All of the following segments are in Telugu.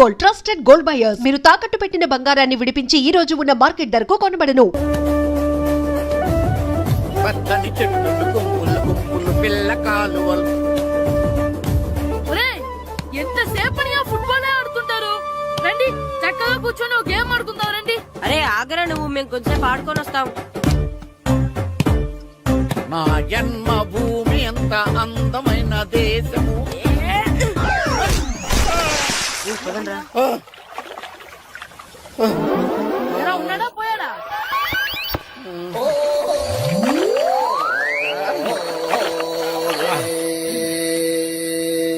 Gold, trusted gold buyers. మీరు తాకట్టు పెట్టిన బంగారాన్ని విడిపించి ఈ రోజు ఉన్న మార్కెట్ ధరకు కొనబడను. పచ్చని చెట్లు గుంపులు గుంపులు పిల్ల కాలువలు. ఎంతసేపని ఆ ఫుట్బాల్ ఆడుతుంటారు? రండి చక్కగా కూర్చొని ఒక గేమ్ ఆడుకుందాం రండి. అరే ఆగరా నువ్వు, మేము కొంచెంసేపు ఆడుకొని వస్తాం. నా జన్మ భూమి ఎంత అందమైన దేశము. ఎలా ఉన్నాడా పోయాడా?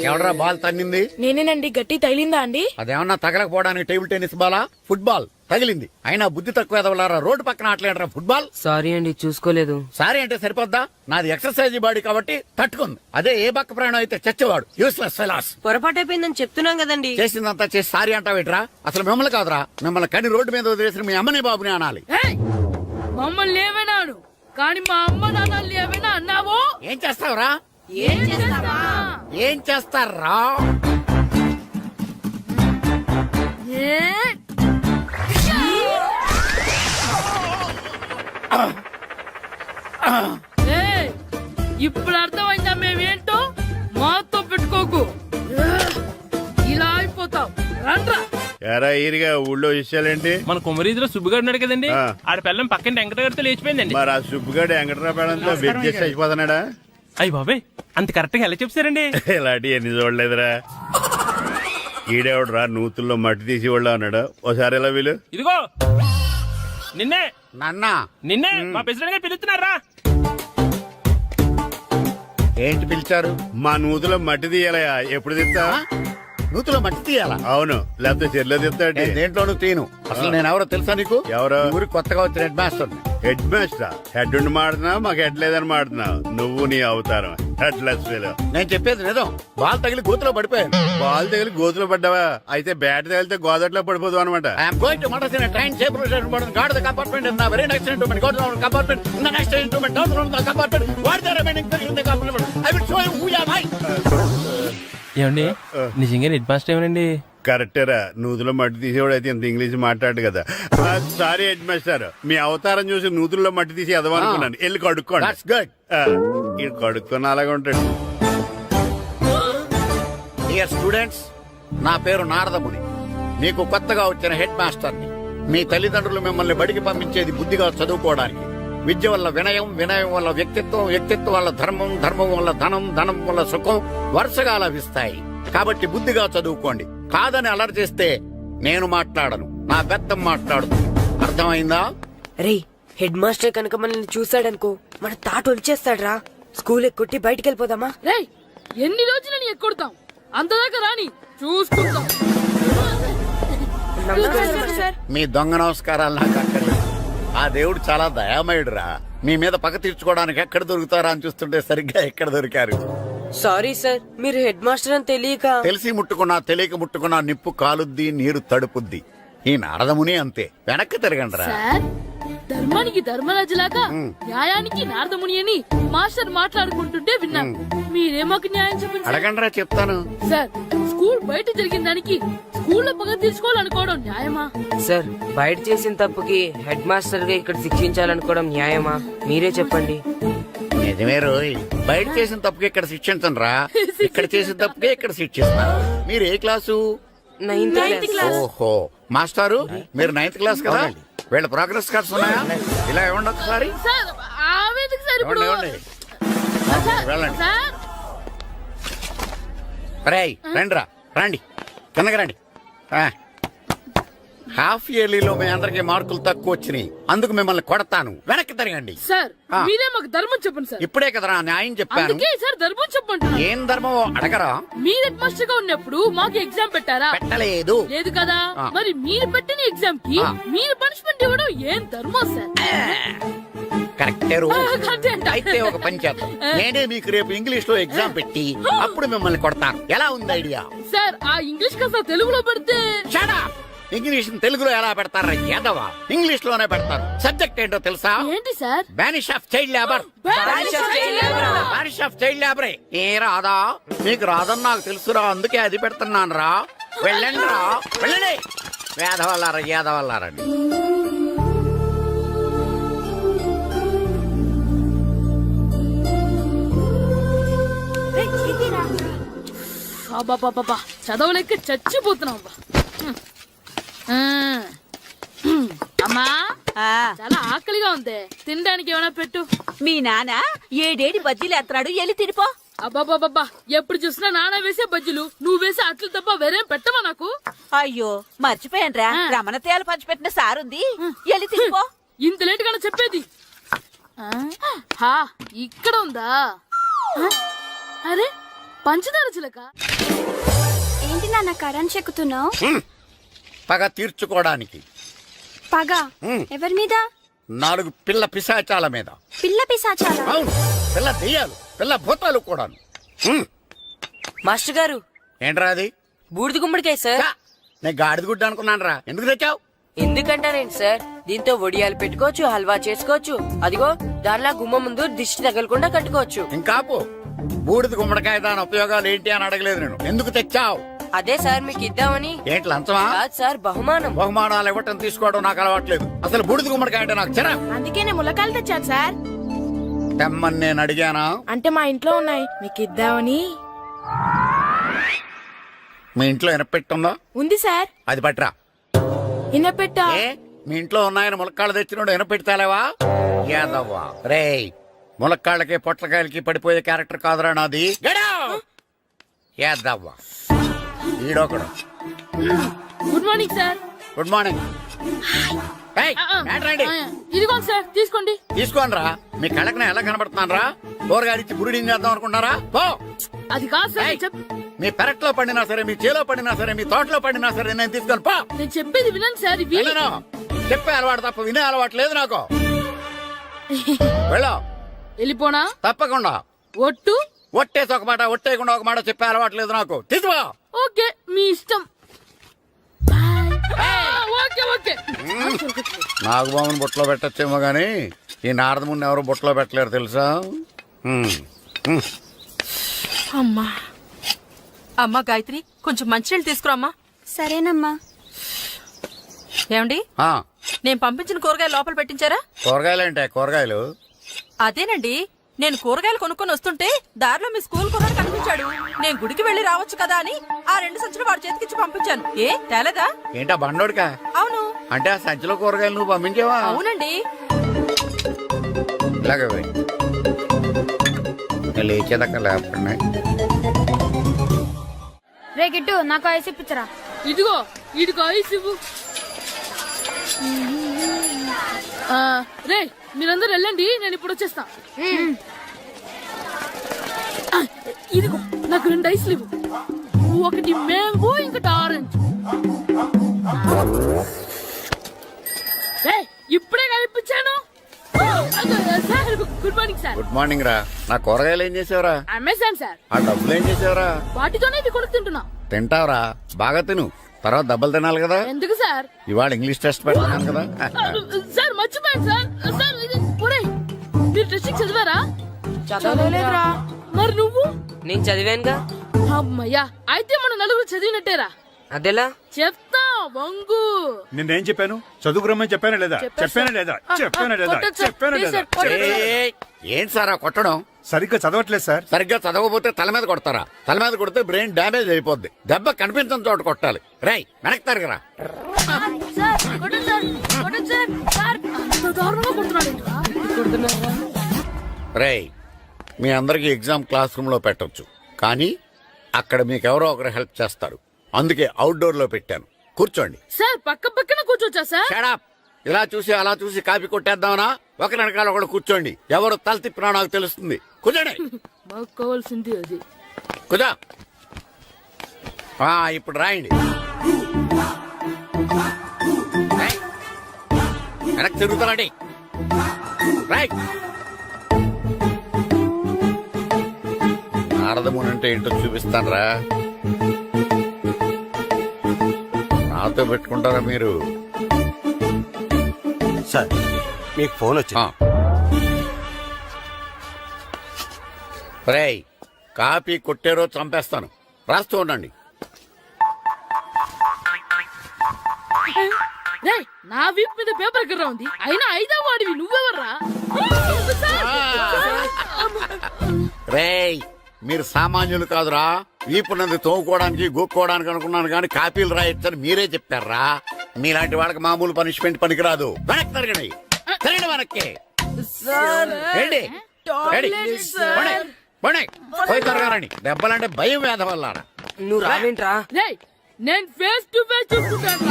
ఎవడరా బాల్ తన్నింది? నేనేనండి. గట్టి తగిలిందా అండి? అదేమన్నా తగలకపోవడానికి టేబుల్ టెన్నిస్ బాలా, ఫుట్బాల్ తగిలింది. అయినా బుద్ధి తక్కువ ఎదవలారా, రోడ్డు పక్కన ఆటలేడరా ఫుట్బాల్. సారీ అండి, చూసుకోలేదు. సారీ అంటే సరిపోద్దా? నాది ఎక్సర్సైజ్ బాడీ కాబట్టి తట్టుకుంది. అదే ఏ బక్క ప్రాణం అయితే చచ్చేవాడు. Useless fellas. పొరపాటు అయిపోయిందని చెప్తున్నాం కదండి. చేసిందంతా చేసి సారీ అంటావేట్రా? అసలు మిమ్మల్ని కాదురా, మిమ్మల్ని కని రోడ్డు మీద వదిలేసిన మీ అమ్మని బాబుని అనాలి. మమ్మల్ని ఏమైనాను కానీ మా అమ్మ నాన్నల్ని ఏమైనా అన్నావో ఏం చేస్తావురా? ఏం చేస్తావా? ఏం చేస్తారా? ఇప్పుడు అర్థమైందా మేమేంటో? మాతో పెట్టుకోకు, ఇలా అయిపోతావు. రండ్రా. ఎరా ఈరిగా ఊళ్ళో విషయాలేంటి? మన కుమరీధిలో సుబ్బుగాడు ఉన్నాడు కదండి, ఆ. ఆడ పిల్లం పక్కన వెంకటగారితో లేచిపోయిందండి. మరి ఆ సుబ్బుగాడు వెంకటరాపేడంతో వెజ్జెస్ అయిపోతున్నాడా? అయ్యి బాబాయ్, అంత కరెక్ట్ గా ఎలా చెప్తారండి? ఇలాంటి ఎన్ని చూడలేదురా. ఈడేవడరా నూతుల్లో మట్టి తీసి వాళ్ళు అన్నాడు. ఓసారి ఎలా వీలు? ఇదిగో నిన్నే నాన్నా నిన్నే మా ప్రెసిడెంట్ గారు పిలుస్తున్నారా? ఏంటి పిలిచారు? మా నూతులో మట్టి తీయాలయా. ఎప్పుడు తీస్తా? నూతులో మట్టి తీయాలా? అవును, లేకపోతే చెర్లో తీస్తాడు. నేను దేంట్లోనూ తీను. అసలు నేను ఎవరో తెలుసా నీకు? ఎవరు? ఊరికి కొత్తగా వచ్చిన head master. Head master? Head ఉండి మాడుతున్నావు, మాకు హెడ్ లేదని మాడుతున్నావు. నువ్వు నీ అవతారం హెడ్ లెస్ ఫెలో. నేను చెప్పేది నిజం. బాల్ తగిలి గోతులో పడిపోయాను. బాల్ తగిలి గోతులో పడ్డావా? అయితే బ్యాట్ తగిలితే గోదట్లో పడిపోదు అనమాట. ఐఎమ్ గోయింగ్ టు మడసిన train safe guard the compartment in the very next instrument. Go down compartment in the next instrument. Down from the compartment. What the remaining in the compartment. I will show you who you are. ఏమండి నిజంగా హెడ్ మాస్టర్ ఏమనండి? కరెక్టేరా, నూతులో మట్టి తీసేవాడు అయితే ఇంత ఇంగ్లీష్ మాట్లాడు కదా. సారీ హెడ్ మాస్టర్, మీ అవతారం చూసి నూతుల్లో మట్టి తీసి ఎదవనుకున్నాను. వెళ్ళి కడుక్కోండి. That's good. ఇది కడుక్కొని అలాగే ఉంటాడు. డియర్ స్టూడెంట్స్, నా పేరు నారదముని. మీకు కొత్తగా వచ్చిన హెడ్ మాస్టర్ని. మీ తల్లిదండ్రులు మిమ్మల్ని బడికి పంపించేది బుద్ధిగా చదువుకోవడానికి. విద్య వల్ల వినయం, వినయం వల్ల వ్యక్తిత్వం, వ్యక్తిత్వం వల్ల ధర్మం, ధర్మం వల్ల ధనం, ధనం వల్ల సుఖం వరుసగా లభిస్తాయి. కాబట్టి బుద్ధిగా చదువుకోండి. కాదని అలర్ చేస్తే నేను మాట్లాడను, నా పెద్దం మాట్లాడుతుంది. అర్థమైందా? రే, హెడ్ మాస్టర్ కనుక మనల్ని చూసాడనుకో మన తాట వచ్చేస్తాడ్రా. స్కూల్ ఎక్కొట్టి బయటికి వెళ్ళిపోదామా? రేయ్, ఎన్ని రోజులని ఎక్కొడతాం? అంతదాకా రాని చూసుకుంటాం. మీ దొంగ నమస్కారాలు నాకు అక్కర్లేదు. ఆ దేవుడు చాలా దయామయుడురా. మీ మీద పగ తీర్చుకోవడానికి ఎక్కడ దొరుకుతారా అని చూస్తుంటే సరిగ్గా ఎక్కడ దొరికారు. సారీ సార్, మీరు హెడ్ మాస్టర్ అని తెలియక. తెలిసి ముట్టుకున్నా తెలియక ముట్టుకున్నా నిప్పు కాలుద్ది, నీరు తడుపుద్ది. ఈ నారదముని అంతే. వెనక్కి తిరగండిరా. సార్, ధర్మానికి ధర్మరాజులాగా న్యాయానికి నారదముని అని మాస్టర్ మాట్లాడుకుంటుంటే విన్నాం. మీరే మాకు న్యాయం చూపించండి. అడగండిరా, చెప్తాను. సార్, స్కూల్ బయట జరిగిన దానికి స్కూల్లో పగ తీర్చుకోవాలనుకోవడం న్యాయమా? సార్, బయట చేసిన తప్పుకి హెడ్ మాస్టర్ గా ఇక్కడ శిక్షించాలనుకోవడం న్యాయమా? మీరే చెప్పండి. నిజమే రోయ్, బయట చేసిన తప్పుకి ఇక్కడ శిక్షించను రా. ఇక్కడ చేసిన తప్పుకే ఇక్కడ శిక్షిస్తాను. మీరు ఏ క్లాసు? 9th class. ఓహో, మాస్టారు మీరు 9th క్లాస్ కదా? వీళ్ళ ప్రోగ్రెస్ కార్డ్స్ ఉన్నాయా? ఇలా ఇవ్వండి ఒకసారి. సార్, ఆవేదకు సార్ ఇప్పుడు. ఇవ్వండి. సార్, వెళ్ళండి. సార్. రేయ్, రండిరా, రండి, కిందకి రండి. హాఫ్ ఇయర్లీలో మీ అందరికి మార్కులు తక్కువ వచ్చినాయి. అందుకు మిమ్మల్ని కొడతాను. వెనక్కి తిరగండి. సార్, మీరే మాకు ధర్మం చెప్పండి సార్. ఇప్పుడే కదరా న్యాయం చెప్పాను. అందుకే సార్ ధర్మం చెప్పండి. ఏం ధర్మమో అడగరా? మీరు హెడ్ మాస్టర్ గా ఉన్నప్పుడు మాకు ఎగ్జామ్ పెట్టారా? పెట్టలేదు. లేదు కదా. మరి మీరు పెట్టిన ఎగ్జామ్ కి మీరు పనిష్మెంట్ ఇవ్వడం ఏం ధర్మం సార్? కరెక్టే. కరెక్టే అంట. అయితే ఒక పని చేద్దాం. నేనే మీకు రేపు ఇంగ్లీష్ లో ఎగ్జామ్ పెట్టి అప్పుడు మిమ్మల్ని కొడతాను. ఎలా ఉంది ఐడియా? సార్, ఆ ఇంగ్లీష్ కాస్త తెలుగులో పెడితే. Shut up! ఇంగ్లీష్ తెలుగులో ఎలా పెడతారా యాదవా? ఇంగ్లీష్ లోనే పెడతారు. సబ్జెక్ట్ ఏంటో తెలుసా? ఏంటి sir? Banish of child labour. Banish of child labour. ఏ రాదా? నీకు రాదని నాకు తెలుసురా, అందుకే అది పెడుతున్నాను రా. వెళ్ళండి రా వెళ్ళండి. వేదవల్లారండి. అబ్బాబాబా చదవలేక చచ్చిపోతున్నావు అబ్బా. అమ్మా చాలా ఆకలిగా ఉంది, తినడానికి ఏమైనా పెట్టు. మీ నాన్న ఏడేడి బజ్జీలు ఎత్తాడు, ఎల్లి తినిపో. అబ్బాబాబా ఎప్పుడు చూసినా నాన్న వేసే బజ్జీలు, నువ్వు వేసే అట్లు తప్ప వేరేం పెట్టవా నాకు? అయ్యో మర్చిపోయానురా, రమణ తేలు పంచిపెట్టిన సారుంది, ఎల్లి తినిపో. ఇంత లేట్ గా చెప్పేది. హా ఇక్కడ ఉందా? అరే పంచదార చిలక. ఏంటి నాన్న కరెంట్ చెక్కుతున్నావు? పగ తీర్చుకోవడానికి. పగ ఎవరి మీద? 4 పిల్ల పిశాచాల మీద. పిల్ల పిశాచాలా? అవును, పిల్ల దెయ్యాలు, పిల్ల భూతాలు కూడాను. మాస్టర్ గారు, ఏంట్రా అది? బూడిద గుమ్మడికాయ సార్. ఛా, నేను గాడిద గుడ్డ అనుకున్నాను రా. ఎందుకు తెచ్చావు? ఎందుకంటారేంటి సార్, దీంతో వడియాలు పెట్టుకోవచ్చు, హల్వా చేసుకోవచ్చు. అదిగో దానిలా గుమ్మ ముందు దిష్టి తగలకుండా కట్టుకోవచ్చు. ఇంకాపు బూడిద గుమ్మడికాయ దాని ఉపయోగాలు ఏంటి అని అడగలేదు నేను. ఎందుకు తెచ్చావు? అదే సార్ మీకు ఇద్దామని. ఏంటి లంచమా? కాదు సార్, బహుమానం. బహుమానాలు ఇవ్వటం తీసుకోవడం నాకు అలవాట్లేదు. అసలు బూడిద గుమ్మడికాయ అంటే నాకు చిరా. అందుకే నేను ములకాయలు తెచ్చాను సార్. తెమ్మని నేను అడిగానా? అంటే మా ఇంట్లో ఉన్నాయి, మీకు ఇద్దామని. మీ ఇంట్లో ఎనపెట్టుందా? ఉంది సార్. అది పట్రా. ఇన్నపెట్టా? ఏ మీ ఇంట్లో ఉన్నాయని ములక్కాళ్ళు తెచ్చినోడు ఎనపెడతాలేవా? యాదవ్వా రేయ్, ములక్కాళ్ళకి పొట్లకాయలకి పడిపోయే క్యారెక్టర్ కాదురా నాది. యాదవ్వా ఈడొకడు. Good morning sir. Good morning. రండి ఇదిగోండి సార్, తీసుకోండి. తీసుకోనరా. మీ కళ్ళకి నేను ఎలా కనబడుతున్నాను రా? కూరగాయలిచ్చి బురిడింగ్ చేద్దాం అనుకున్నారా? పో. అది కాదు సార్. మీ పెరట్లో పండినా సరే, మీ చేలో పండినా సరే, మీ తోటలో పండినా సరే నేను తీసుకొని పో. నేను చెప్పేది వినండి సార్. ఇవి వెళ్ళను. చెప్పే అలవాటు తప్ప వినే అలవాటు లేదు నాకు. వెళ్ళో. వెళ్ళిపోనా? తప్పకుండా. ఒట్టు? ఒట్టేసి ఒక మాట, ఒట్టేయకుండా ఒక మాట చెప్పే అలవాటు లేదు నాకు. తీసుకో. ఓకే, మీ ఇష్టం. Okay okay. నాగబాబుని బుట్టలో పెట్టచ్చేమో గాని ఈ నారదముని ఎవరు బుట్టలో పెట్టలేరు తెలుసా? అమ్మా అమ్మా గాయత్రి, కొంచెం మంచినీళ్ళు తీసుకురామ్మా. సరేనమ్మా. ఏమండి, ఆ, నేను పంపించిన కూరగాయలు లోపల పెట్టించారా? కూరగాయలేంటే కూరగాయలు? అదేనండి, నేను కూరగాయలు కొనుక్కొని వస్తుంటే దారిలో మీ స్కూల్ కుర్రాడు కనిపించాడు. నేను గుడికి వెళ్లి రావచ్చు కదా అని ఆ 2 సంచులు వాడి చేతికిచ్చి పంపించాను. ఏ తేలేదా? ఏంటా బండోడికా? అవును. అంటే ఆ సంచిలో కూరగాయలు నువ్వు పంపించావా? అవునండి. ఇలాగే పోయి లేచేదాకా లేకుండా. రే గిట్టు, నాకు ఐస్ ఇప్పించరా. ఇదిగో ఇదిగో ఐస్ ఇవ్వు. రే మీరందరూ వెళ్ళండి, నేను ఇప్పుడు వచ్చేస్తా. ఇదిగో నాకు 2 ఐస్లు ఇవ్వు. ఒకటి మ్యాంగో, ఇంకటి ఆరెంజ్. ఇప్పుడే కనిపించాను. Sir good morning sir. Good morning రా. నా కూరగాయలు ఏం చేసావురా? Amazon sir. ఆ డబ్బులు ఏం చేసావురా? వాటితోనే ఇవి కొనుక్కు తింటున్నా. తింటావురా, బాగా తిను. తర్వాత దెబ్బలు తినాలి కదా. ఎందుకు సార్? ఇవాళ ఇంగ్లీష్ టెస్ట్ పెడతాను కదా. సార్ మర్చిపోయాను సార్. సార్ మీరు టెస్టింగ్ చదివారా? చదవలేదురా. మరి నువ్వు? నేను చదివానుగా. అమ్మయ్యా, అయితే మన నలుగురు చదివినట్టేరా. అదెలా? చెప్తా వంగు. నిన్నేం చెప్పాను? చదువుకురమ్మని చెప్పానా లేదా? చెప్పానా లేదా? చెప్పానా లేదా? చెప్పానా లేదా? ఏంటి సార్ ఆ కొట్టడం? సరిగ్గా చదవట్లేదు సార్. సరిగ్గా చదవకపోతే తల మీద కొడతారా? తల మీద కొడితే బ్రెయిన్ డ్యామేజ్ అయిపోద్ది. దెబ్బ కనిపించని చోట కొట్టాలి. రేయ్ వెనక్కి తరగరా. రేయ్, మీ అందరికి ఎగ్జామ్ క్లాస్ రూమ్ లో పెట్టొచ్చు, కానీ అక్కడ మీకెవరో ఒకరు హెల్ప్ చేస్తారు. అందుకే అవుట్డోర్ లో పెట్టాను. కూర్చోండి. సార్ పక్క పక్కన కూర్చోచ్చా సార్? Shut up. ఇలా చూసి అలా చూసి కాపీ కొట్టేద్దామనా? ఒకరి వెనకాల ఒకడు కూర్చోండి. ఎవరు తల తిప్పినా నాకు తెలుస్తుంది. కూర్చోండి. మాకు కావాల్సింది అది. కూర్చో. ఇప్పుడు రాయండి. వెనక్కి తిరుగుతారండి. రైట్. నారదముని అంటే ఏంటో చూపిస్తాను రా. నాతో పెట్టుకుంటారా మీరు? సార్, మీకు ఫోన్ వచ్చింది. రేయ్, కాపీ కొట్టారో చంపేస్తాను. రాస్తూ ఉండండి. రేయ్, నా వీప్ మీద పేపర్ ఎక్కడ ఉంది, అయినా ఐదో వాడివి నువ్వెవర్రా? రేయ్ మీరు సామాన్యులు కాదురా, వీపునంది తోముకోవడానికి గోక్కోవడానికి అనుకున్నాను కానీ కాపీలు రాయొచ్చని మీరే చెప్పారా. మీలాంటి వాళ్ళకి మామూలు పనిష్మెంట్ పనికిరాదు. వెనక్కి తిరగండి, తిరగండి వెనక్కి. ఏంటి? పోయి తరగారండి. దెబ్బలంటే భయం వేద వల్ల. నువ్వు రావేంట్రా? రేయ్, నేను ఫేస్ టు ఫేస్ చూసుకుంటాను.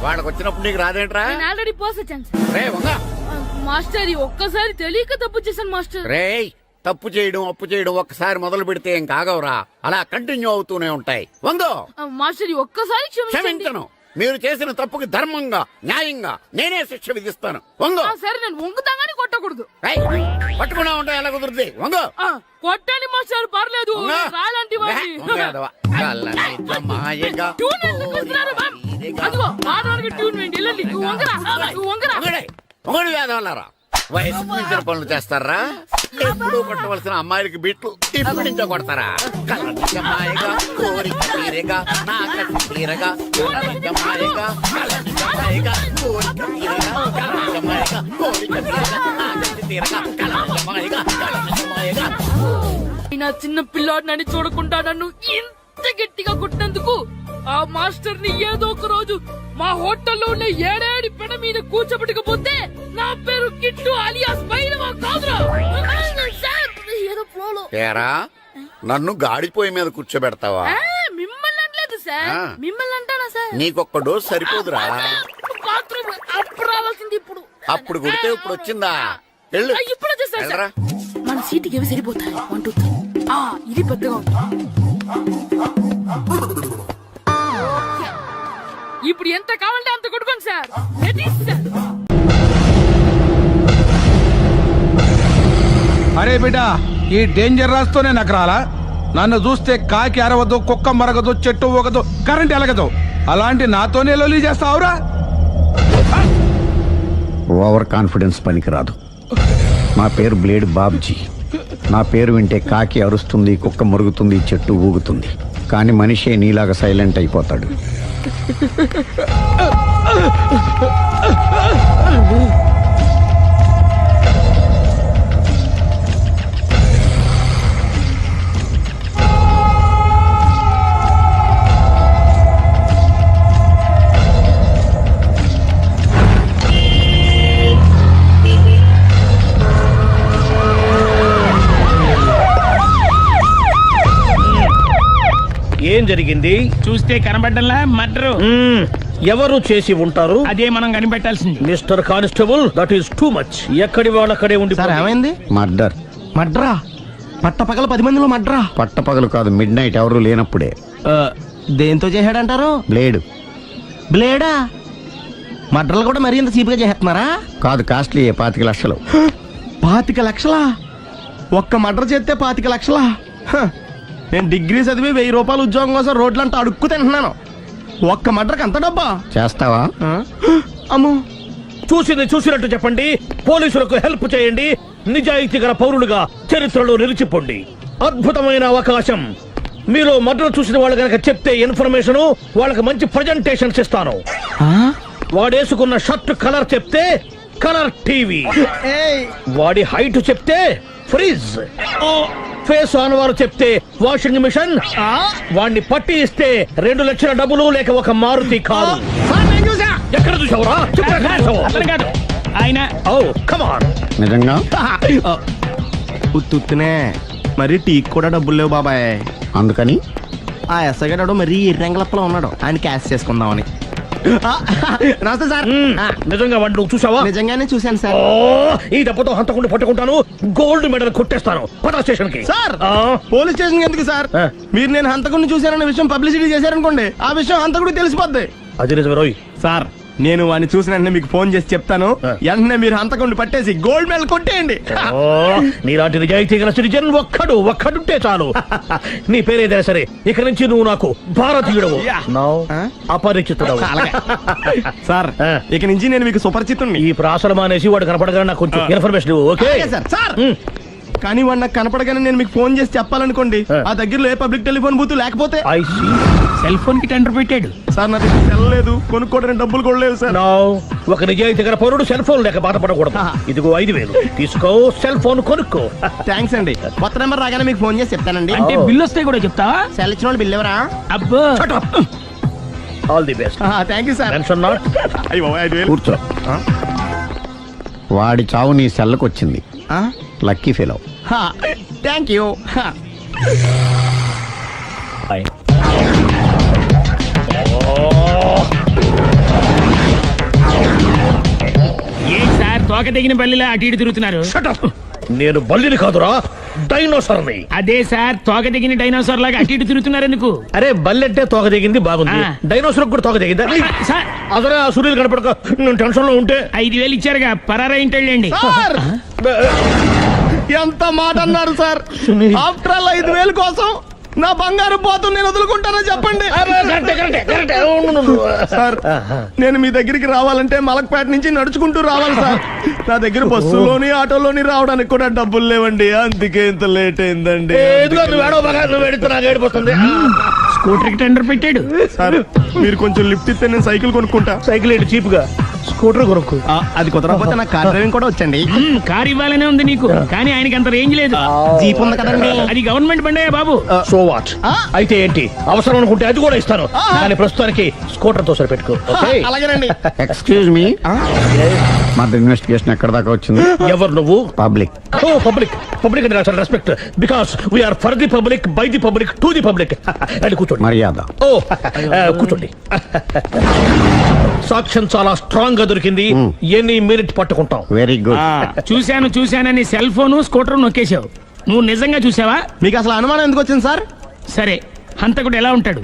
వాళ్ళకి వచ్చినప్పుడు నీకు రాదేంట్రా? నేను ఆల్రెడీ పోస్ వచ్చాను సార్. రే వంగ. మాస్టర్ ఈ ఒక్కసారి తెలియక తప్పు చేశాను మాస్టర్. రేయ్ తప్పు చేయడం అప్పు చేయడం ఒక్కసారి మొదలు పెడితే ఏం కాగవరా, అలా కంటిన్యూ అవుతూనే ఉంటాయి. వందో. మాస్టర్ ఈ ఒక్కసారి క్షమించండి. క్షమించను. మీరు చేసిన తప్పుకి ధర్మంగా న్యాయంగా నేనే శిక్ష విధిస్తాను. వంగో. సరే, నేను వంగుతాగానే కొట్టకూడదు. పట్టుకున్నా ఉంటా ఎలా కుదురుద్ది. వంగో. కొట్టండి మాస్టర్, పర్లేదు. రాలంటి ట్యూన్ ఎందుకు ఇస్తున్నారు, మ్యామ్? అదిగో ఆడవాళ్ళకి ట్యూన్ వేయండి. వెళ్ళండి. నువ్వు వంగరా, నువ్వు వంగరా. ఒకటి వేదవల్లారా, వయసు మించిన పనులు చేస్తారా? ఎప్పుడు కొట్టవలసిన అమ్మాయిలకి బిట్లు ఇప్పుడు నుంచో కొడతారా? కలజమాయగా కోరిక తీరగా నా కసి తీరగా కలజమాయగా కలజమాయగా కోరిక తీరగా కలజమాయగా కోరిక తీరగా నా కసి తీరగా కలజమాయగా కలజమాయగా. నా చిన్న పిల్లాడు నన్ను చూడకుండా నన్ను ఇంత గట్టిగా కొట్టినందుకు ఆ మాస్టర్ ని ఏదో ఒక రోజు మా హోటల్లో ఉన్న ఏడేడి పెడ మీద కూర్చోబెట్టకపోతే నా పేరు కిట్టు అలియాస్ బైరవా కాదురా. ఏదో ఫ్లోలో. తేరా నన్ను గాడిపోయి మీద కూర్చోబెడతావా? మిమ్మల్ని అనలేదు సార్, మిమ్మల్ని అంటానా సార్? నీకొక్క డోస్ సరిపోదురా. బాత్రూమ్ అప్పుడు రావాల్సింది ఇప్పుడు. అప్పుడు కొడితే ఇప్పుడు వచ్చిందా? వెళ్ళు. ఇప్పుడు వచ్చేసారు సార్. వెళ్ళరా. మన సీటుకి ఏవి సరిపోతాయి? 1 2 3. ఇది పెద్దగా ఉంది. ఇప్పుడు ఎంత కావాలంటే అంత కొట్టుకోండి సార్. అరే బిడ్డ, ఈ డేంజర్ రాస్తూనే నాకు రాలా? నన్ను చూస్తే కాకి అరవదు, కుక్క మరగదు, చెట్టు ఊగదు, కరెంట్ ఎలగదు. అలాంటి నాతోనే లొల్లి చేస్తావురా? ఓవర్ కాన్ఫిడెన్స్ పనికిరాదు. నా పేరు బ్లేడ్ బాబ్జీ. నా పేరు వింటే కాకి అరుస్తుంది, కుక్క మురుగుతుంది, చెట్టు ఊగుతుంది, కానీ మనిషే నీలాగా సైలెంట్ అయిపోతాడు. ఏం జరిగింది? చూస్తే కనబడ్డంలా మర్డరు. ఎవరు చేసి ఉంటారు? అదే మనం కనిపెట్టాల్సింది. Mister constable, that is too much. ఎక్కడి వాళ్ళక్కడే ఉండి. ఏమైంది? మర్డర్. మడ్రా? పట్టపగల 10 మందిలో మడ్రా? పట్టపగలు కాదు, మిడ్ నైట్ ఎవరు లేనప్పుడే. దేంతో చేశాడంటారు? బ్లేడ్. బ్లేడా? మడ్రలు కూడా మరీ ఇంత చీప్గా చేస్తున్నారా? కాదు, కాస్ట్లీ 25 లక్షలు. 25 లక్షలా? ఒక్క మడ్ర చేస్తే 25 లక్షలా? నేను డిగ్రీ చదివి 1000 రూపాయలు ఉద్యోగం కోసం రోడ్లంతా అడుక్కు తింటున్నాను. ఒక్క మడ్రకు అంత డబ్బా? చేస్తావా? అమ్మో. చూసింది చూసినట్టు చెప్పండి. పోలీసులకు హెల్ప్ చేయండి. నిజాయితీ గల పౌరులుగా చరిత్రలో నిలిచిపోండి. అద్భుతమైన అవకాశం. మీరు మర్డర్ చూసిన వాళ్ళు కనుక చెప్తే ఇన్ఫర్మేషన్, వాళ్ళకి మంచి ప్రజెంటేషన్స్ ఇస్తాను. వాడేసుకున్న షర్ట్ కలర్ చెప్తే కలర్ టీవీ, వాడి హైట్ చెప్తే ఫ్రిజ్, ఫేస్ ఆన్ వారు చెప్తే వాషింగ్ మిషన్, వాడిని పట్టి ఇస్తే 2 లక్షల డబ్బులు లేక ఒక మారుతి కారు. ఎక్కడ చూసావురా? ఆయన కమాన్. నిజంగా? ఉత్తునే మరి టీకి కూడా డబ్బులు లేవు బాబాయ్. అందుకని ఆ ఎస్ఐగాడు మరీ ఎర్రంగలప్పలో ఉన్నాడు, ఆయన క్యాష్ చేసుకుందామని. నమస్తే సార్. నిజంగా వాడిని నువ్వు చూసావా? నిజంగానే చూశాను సార్. ఈ దెబ్బతో హంతకుండా పట్టుకుంటాను, గోల్డ్ మెడల్ కొట్టేస్తాను. పటా స్టేషన్ కి. సార్, పోలీస్ స్టేషన్ ఎందుకు సార్? మీరు నేను హంతకుడిని చూశానన్న విషయం పబ్లిసిటీ చేశారనుకోండి, ఆ విషయం హంతకుడికి తెలిసిపోద్ది. అది నిజమే రోయ్. సార్, నేను వాడిని చూసిన వెంటనే మీకు ఫోన్ చేసి చెప్తాను. వెంటనే మీరు హంతకుడిని పట్టేసి గోల్డ్ మెడల్ కొట్టేయండి. నీలాంటి నిజాయితీ గల సిటిజన్ ఒక్కడుంటే చాలు. నీ పేరేదైనా సరే, ఇక నుంచి నువ్వు నాకు భారతీయుడవు, అపరిచితుడవు. సార్, ఇక నుంచి నేను మీకు సుపరిచితుడిని. ఈ ప్రాసలు మానేసి వాడు కనపడగా నాకు కొంచెం ఇన్ఫర్మేషన్. Okay sir. సార్, కానీ వాడు నాకు కనపడగానే నేను మీకు ఫోన్ చేసి చెప్పాలనుకోండి, ఆ దగ్గరలో ఏ పబ్లిక్ టెలిఫోన్ బూత్ లేకపోతే ఐ సీ. సెల్ ఫోన్ కి టెండర్ పెట్టాడు. సార్ నా దగ్గర వెళ్ళలేదు, కొనుక్కోవడానికి డబ్బులు కూడా లేవు సార్. నో, ఒక నిజాయితీ గల పౌరుడు సెల్ ఫోన్ లేక బాధపడకూడదు. ఇదిగో 5,000 తీసుకో, సెల్ ఫోన్ కొనుక్కో. థ్యాంక్స్ అండి. కొత్త నెంబర్ రాగానే మీకు ఫోన్ చేసి చెప్తానండి. అంటే బిల్ వస్తే కూడా చెప్తావా? సెల్ ఇచ్చిన వాళ్ళు బిల్ ఎవరా? అబ్బో all the best. Thank you sir. Tension not. అయ్యో 5,000. కూర్చో. వాడి చావు నీ సెల్లకు వచ్చింది. Lucky fellow. Thank you. ఏం సార్ తోక తెగిన బల్లిలా అటు ఇటు తిరుగుతున్నారు? నేను బల్లిని కాదురా, డైనోసార్ని. అదే సార్ తోక తెగిన డైనోసార్ లాగా అటు ఇటు తిరుగుతున్నారు ఎందుకు? అరే బల్లెట్టే తోక దిగింది బాగుంది, ఆ. డైనోసార్ కూడా తోక దిగిందా? సార్ అదరే ఆ సూర్యులు కనపడక నేను టెన్షన్ లో ఉంటే 5,000 ఇచ్చారుగా, పరారా ఇంటండి. సార్ ఎంత మాట అన్నారు సార్? ఆఫ్టర్ ఆల్ 5,000 కోసం నా బంగారు పోతు నేను వదులుకుంటానని చెప్పండి. సార్ నేను మీ దగ్గరికి రావాలంటే మలక్పేట నుంచి నడుచుకుంటూ రావాలి సార్. నా దగ్గర బస్సులోని ఆటోలోని రావడానికి కూడా డబ్బులు లేవండి, అందుకే ఇంత లేట్ అయిందండి. స్కూటర్ కి టెండర్ పెట్టాడు. సార్ మీరు కొంచెం లిఫ్ట్ ఇస్తే నేను సైకిల్ కొనుక్కుంటా. సైకిల్ ఏంటి చీప్ గా, స్కూటర్ కొనుక్కు. అది కుదరకపోతే నాకు కార్ డ్రైవింగ్ కూడా వచ్చండి. కార్ ఇవ్వాలనే ఉంది నీకు, కానీ ఆయనకి అంత రేంజ్ లేదు. జీప్ ఉంది కదండి. అది గవర్నమెంట్ బండే బాబు. So what? అయితే ఏంటి, అవసరం అనుకుంటే అది కూడా ఇస్తాను, కానీ ప్రస్తుతానికి స్కూటర్ తో సరిపెట్టుకో. అలాగేనండి. ఎక్స్క్యూజ్ మీ, మా ఇన్వెస్టిగేషన్ ఎక్కడ దాకా వచ్చింది? ఎవరు నువ్వు? పబ్లిక్. ఓ పబ్లిక్. పబ్లిక్ అంటే నాకు respect, because we are for the public, by the public, to the public. అని కూర్చోండి. మర్యాద. ఓ కూర్చోండి. సాక్ష్యం చాలా స్ట్రాంగ్ గా దొరికింది, ఎన్ని మినిట్ పట్టుకుంటాం. Very good. చూశానని సెల్ ఫోన్ స్కూటర్ నొక్కేశావు. నువ్వు నిజంగా చూసావా? మీకు అసలు అనుమానం ఎందుకు వచ్చింది సార్? సరే, హంతకుడు ఎలా ఉంటాడు?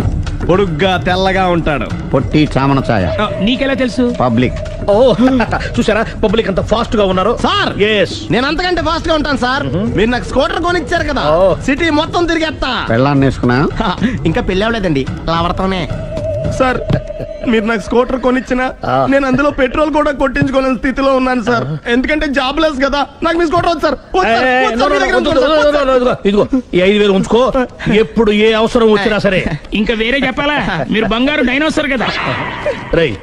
పొడుగ్గా తెల్లగా ఉంటాడు. పొట్టి చామన ఛాయ. నీకెలా తెలుసు? పబ్లిక్. ఓ చూసారా పబ్లిక్ అంత ఫాస్ట్ గా ఉన్నారు. సార్ ఎస్, నేను అంతకంటే ఫాస్ట్ గా ఉంటాను సార్. మీరు నాకు స్కూటర్ కొనిచ్చారు కదా, సిటీ మొత్తం తిరిగేస్తా. పెళ్ళాన్ని వేసుకున్నా? ఇంకా పెళ్లి అవ్వలేదండి, లావర్తోనే. సార్ మీరు నాకు స్కూటర్ కొనిచ్చిన నేను అందులో పెట్రోల్ కూడా కొట్టించుకోలేని స్థితిలో ఉన్నాను సార్. ఎందుకంటే జాబ్ లెస్ కదా, నాకు మీ స్కూటర్ వద్దు సార్. ఇదిగో ఈ 5,000 ఉంచుకో, ఎప్పుడు ఏ అవసరం వచ్చినా సరే. ఇంకా వేరే చెప్పాలా? మీరు బంగారు డైనోసార్ కదా. రేయ్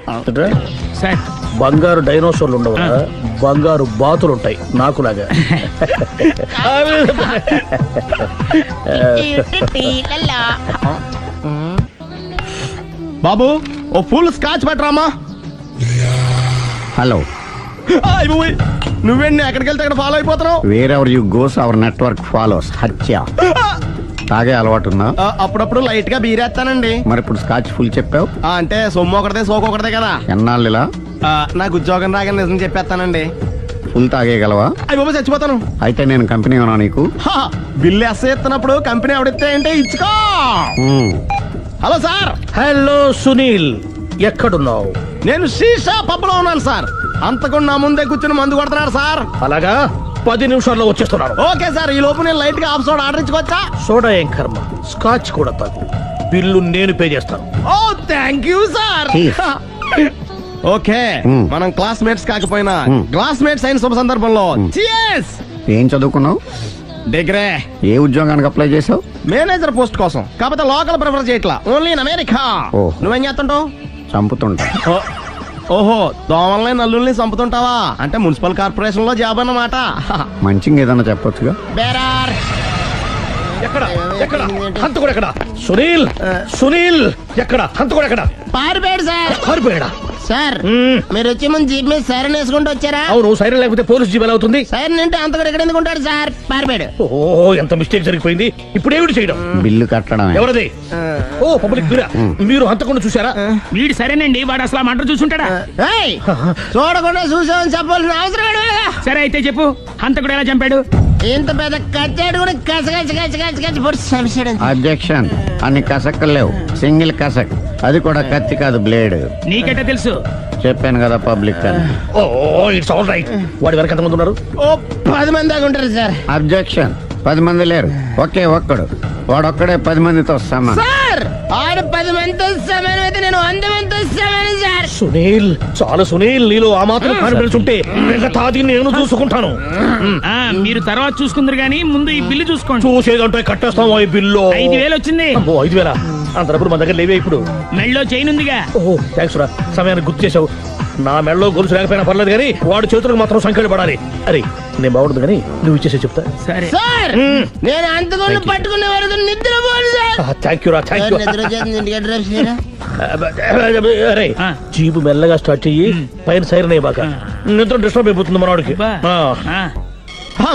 సార్ బంగారు డైనోసార్లు ఉండవు, బంగారు బాతులు ఉంటాయి నాకులాగా. బాబు ఓ ఫుల్ స్కాచ్ పట్టరామా. హలో. నువ్వేండి ఎక్కడికి వెళ్తే అక్కడ ఫాలో అయిపోతున్నావు? Wherever you goes our network follows. హత్య. తాగే అలవాటు ఉందా? అప్పుడప్పుడు లైట్ గా బీరేస్తానండి. మరి ఇప్పుడు స్కాచ్ ఫుల్ చెప్పావు అంటే సొమ్ము ఒకటిదే సోకు ఒకటిదే కదా. ఎన్నాళ్ళు ఇలా? నాకు ఉద్యోగం రాగానే నిజం చెప్పేస్తానండి. ఫుల్ తాగేయగలవా? అయ్యి బాబు చచ్చిపోతాను. అయితే నేను కంపెనీ ఉన్నా నీకు? బిల్లు ఎస్ఐ ఎత్తినప్పుడు కంపెనీ ఎవడితే అంటే ఇచ్చుకో. Hello sir. హలో సునీల్, ఎక్కడున్నావు? నేను శీషా పబ్ లో ఉన్నాను సార్. అంతకుండా నా ముందే కూర్చుని మందు కొడుతున్నాడు సార్. అలాగా, 10 నిమిషాల్లో వచ్చేస్తున్నాను. ఓకే సార్, ఈ లోపు నేను లైట్ గా హాఫ్ సోడా ఆర్డర్ ఇచ్చుకోవచ్చా? సోడా ఏం కర్మ, స్కాచ్ కూడా తాగు, బిల్లు నేను పే చేస్తాను. ఓ థ్యాంక్ యూ సార్. ఓకే, మనం క్లాస్మేట్స్ కాకపోయినా క్లాస్మేట్స్ అయిన శుభ సందర్భంలో cheers. ఏం చదువుకున్నావు? డిగ్రీ. ఏ ఉద్యోగానికి అప్లై చేసావు? మేనేజర్ పోస్ట్ కోసం, కాకపోతే లోకల్ ప్రిఫర్ చేయట్లా, ఓన్లీ ఇన్ అమెరికా. నువ్వేం చేస్తుంటావు? చంపుతుంటా. ఓహో, దోమల్ని నల్లుల్ని చంపుతుంటావా? అంటే మున్సిపల్ కార్పొరేషన్ లో జాబ్ అన్నమాట. మంచిగా ఏదన్నా చెప్పొచ్చుగా. బేరార్. ఎక్కడ ఎక్కడ హంతకుడు ఎక్కడ? సునీల్, సునీల్ ఎక్కడ? హంతకుడు ఎక్కడ? పారిపోయాడు సార్. పారిపోయాడా? సార్ మీరు వచ్చే ముందు జీప్ మీద సైరన్ వేసుకుంటూ వచ్చారా? అవును, సైరన్ లేకపోతే పోలీస్ జీప్ ఎలా అవుతుంది? సైరన్ అంటే అంతకుడు ఎక్కడ ఎందుకు ఉంటాడు సార్? పారిపోయాడు. ఓ ఎంత మిస్టేక్ జరిగిపోయింది. ఇప్పుడు ఏమిటి చేయడం? బిల్లు కట్టడం. ఎవరది? ఓ పబ్లిక్ మీరా? మీరు హంతకుండా చూసారా? వీడు సరేనండి, వాడు అసలు మంట చూసుంటాడా? చూడకుండా చూసామని చెప్పాల్సిన అవసరం లేదు. సరే అయితే చెప్పు, హంతకుడు ఎలా చంపాడు? ఇంత పెద్ద కచ్చాడు కూడా కచ్చ పొడి. అబ్జెక్షన్. అన్ని కసక్కలు లేవు, సింగిల్ కసక్, అది కూడా కత్తి కాదు, బ్లేడ్. నీకెట్టా తెలుసు? చెప్పాను కదా పబ్లిక్ అని. Oh it's all right. వాడి వరకు ఎంతమంది ఉన్నారు? ఓ 10 మంది దాకా ఉంటారు సార్. అబ్జెక్షన్. 10 మంది లేరు, ఒకే ఒక్కడు, వాడొక్కడే 10 మందితో సమానం. సార్ ఆడు 10 మందితో సమానం అయితే నేను 100 మందితో సమానం సార్. సునీల్ చాలా సునీల్, నీలో ఆ మాత్రం కాన్ఫిడెన్స్ ఉంటే మిగతాది నేను చూసుకుంటాను. మీరు తర్వాత చూసుకుందరు గానీ ముందు ఈ బిల్లు చూసుకోండి. చూసేదంటే కట్టేస్తాం ఈ బిల్లు. 5,000 వచ్చింది. 5,000 అంతప్పుడు మన దగ్గర లేవే ఇప్పుడు. మెళ్ళో చైన్ ఉందిగా. ఓహో థ్యాంక్స్ రా, సమయానికి గుర్తు చేసావు. నా మెడలో గొలుసు లేకపోయినా పర్లేదు కానీ వాడి చేతులకు మాత్రం సంఖ్యలు పడాలి. అరే నేను బాగుంటుంది కానీ నువ్వు ఇచ్చేసే చెప్తా. సరే సార్ నేను అంతకుండా పట్టుకునే వరకు నిద్రపోను సార్. థ్యాంక్ యూ రా, థ్యాంక్ యూ. అరే జీబు మెల్లగా స్టార్ట్ చెయ్యి, పైన సైరన్ అయ్యాక నిద్ర డిస్టర్బ్ అయిపోతుంది మనవాడికి.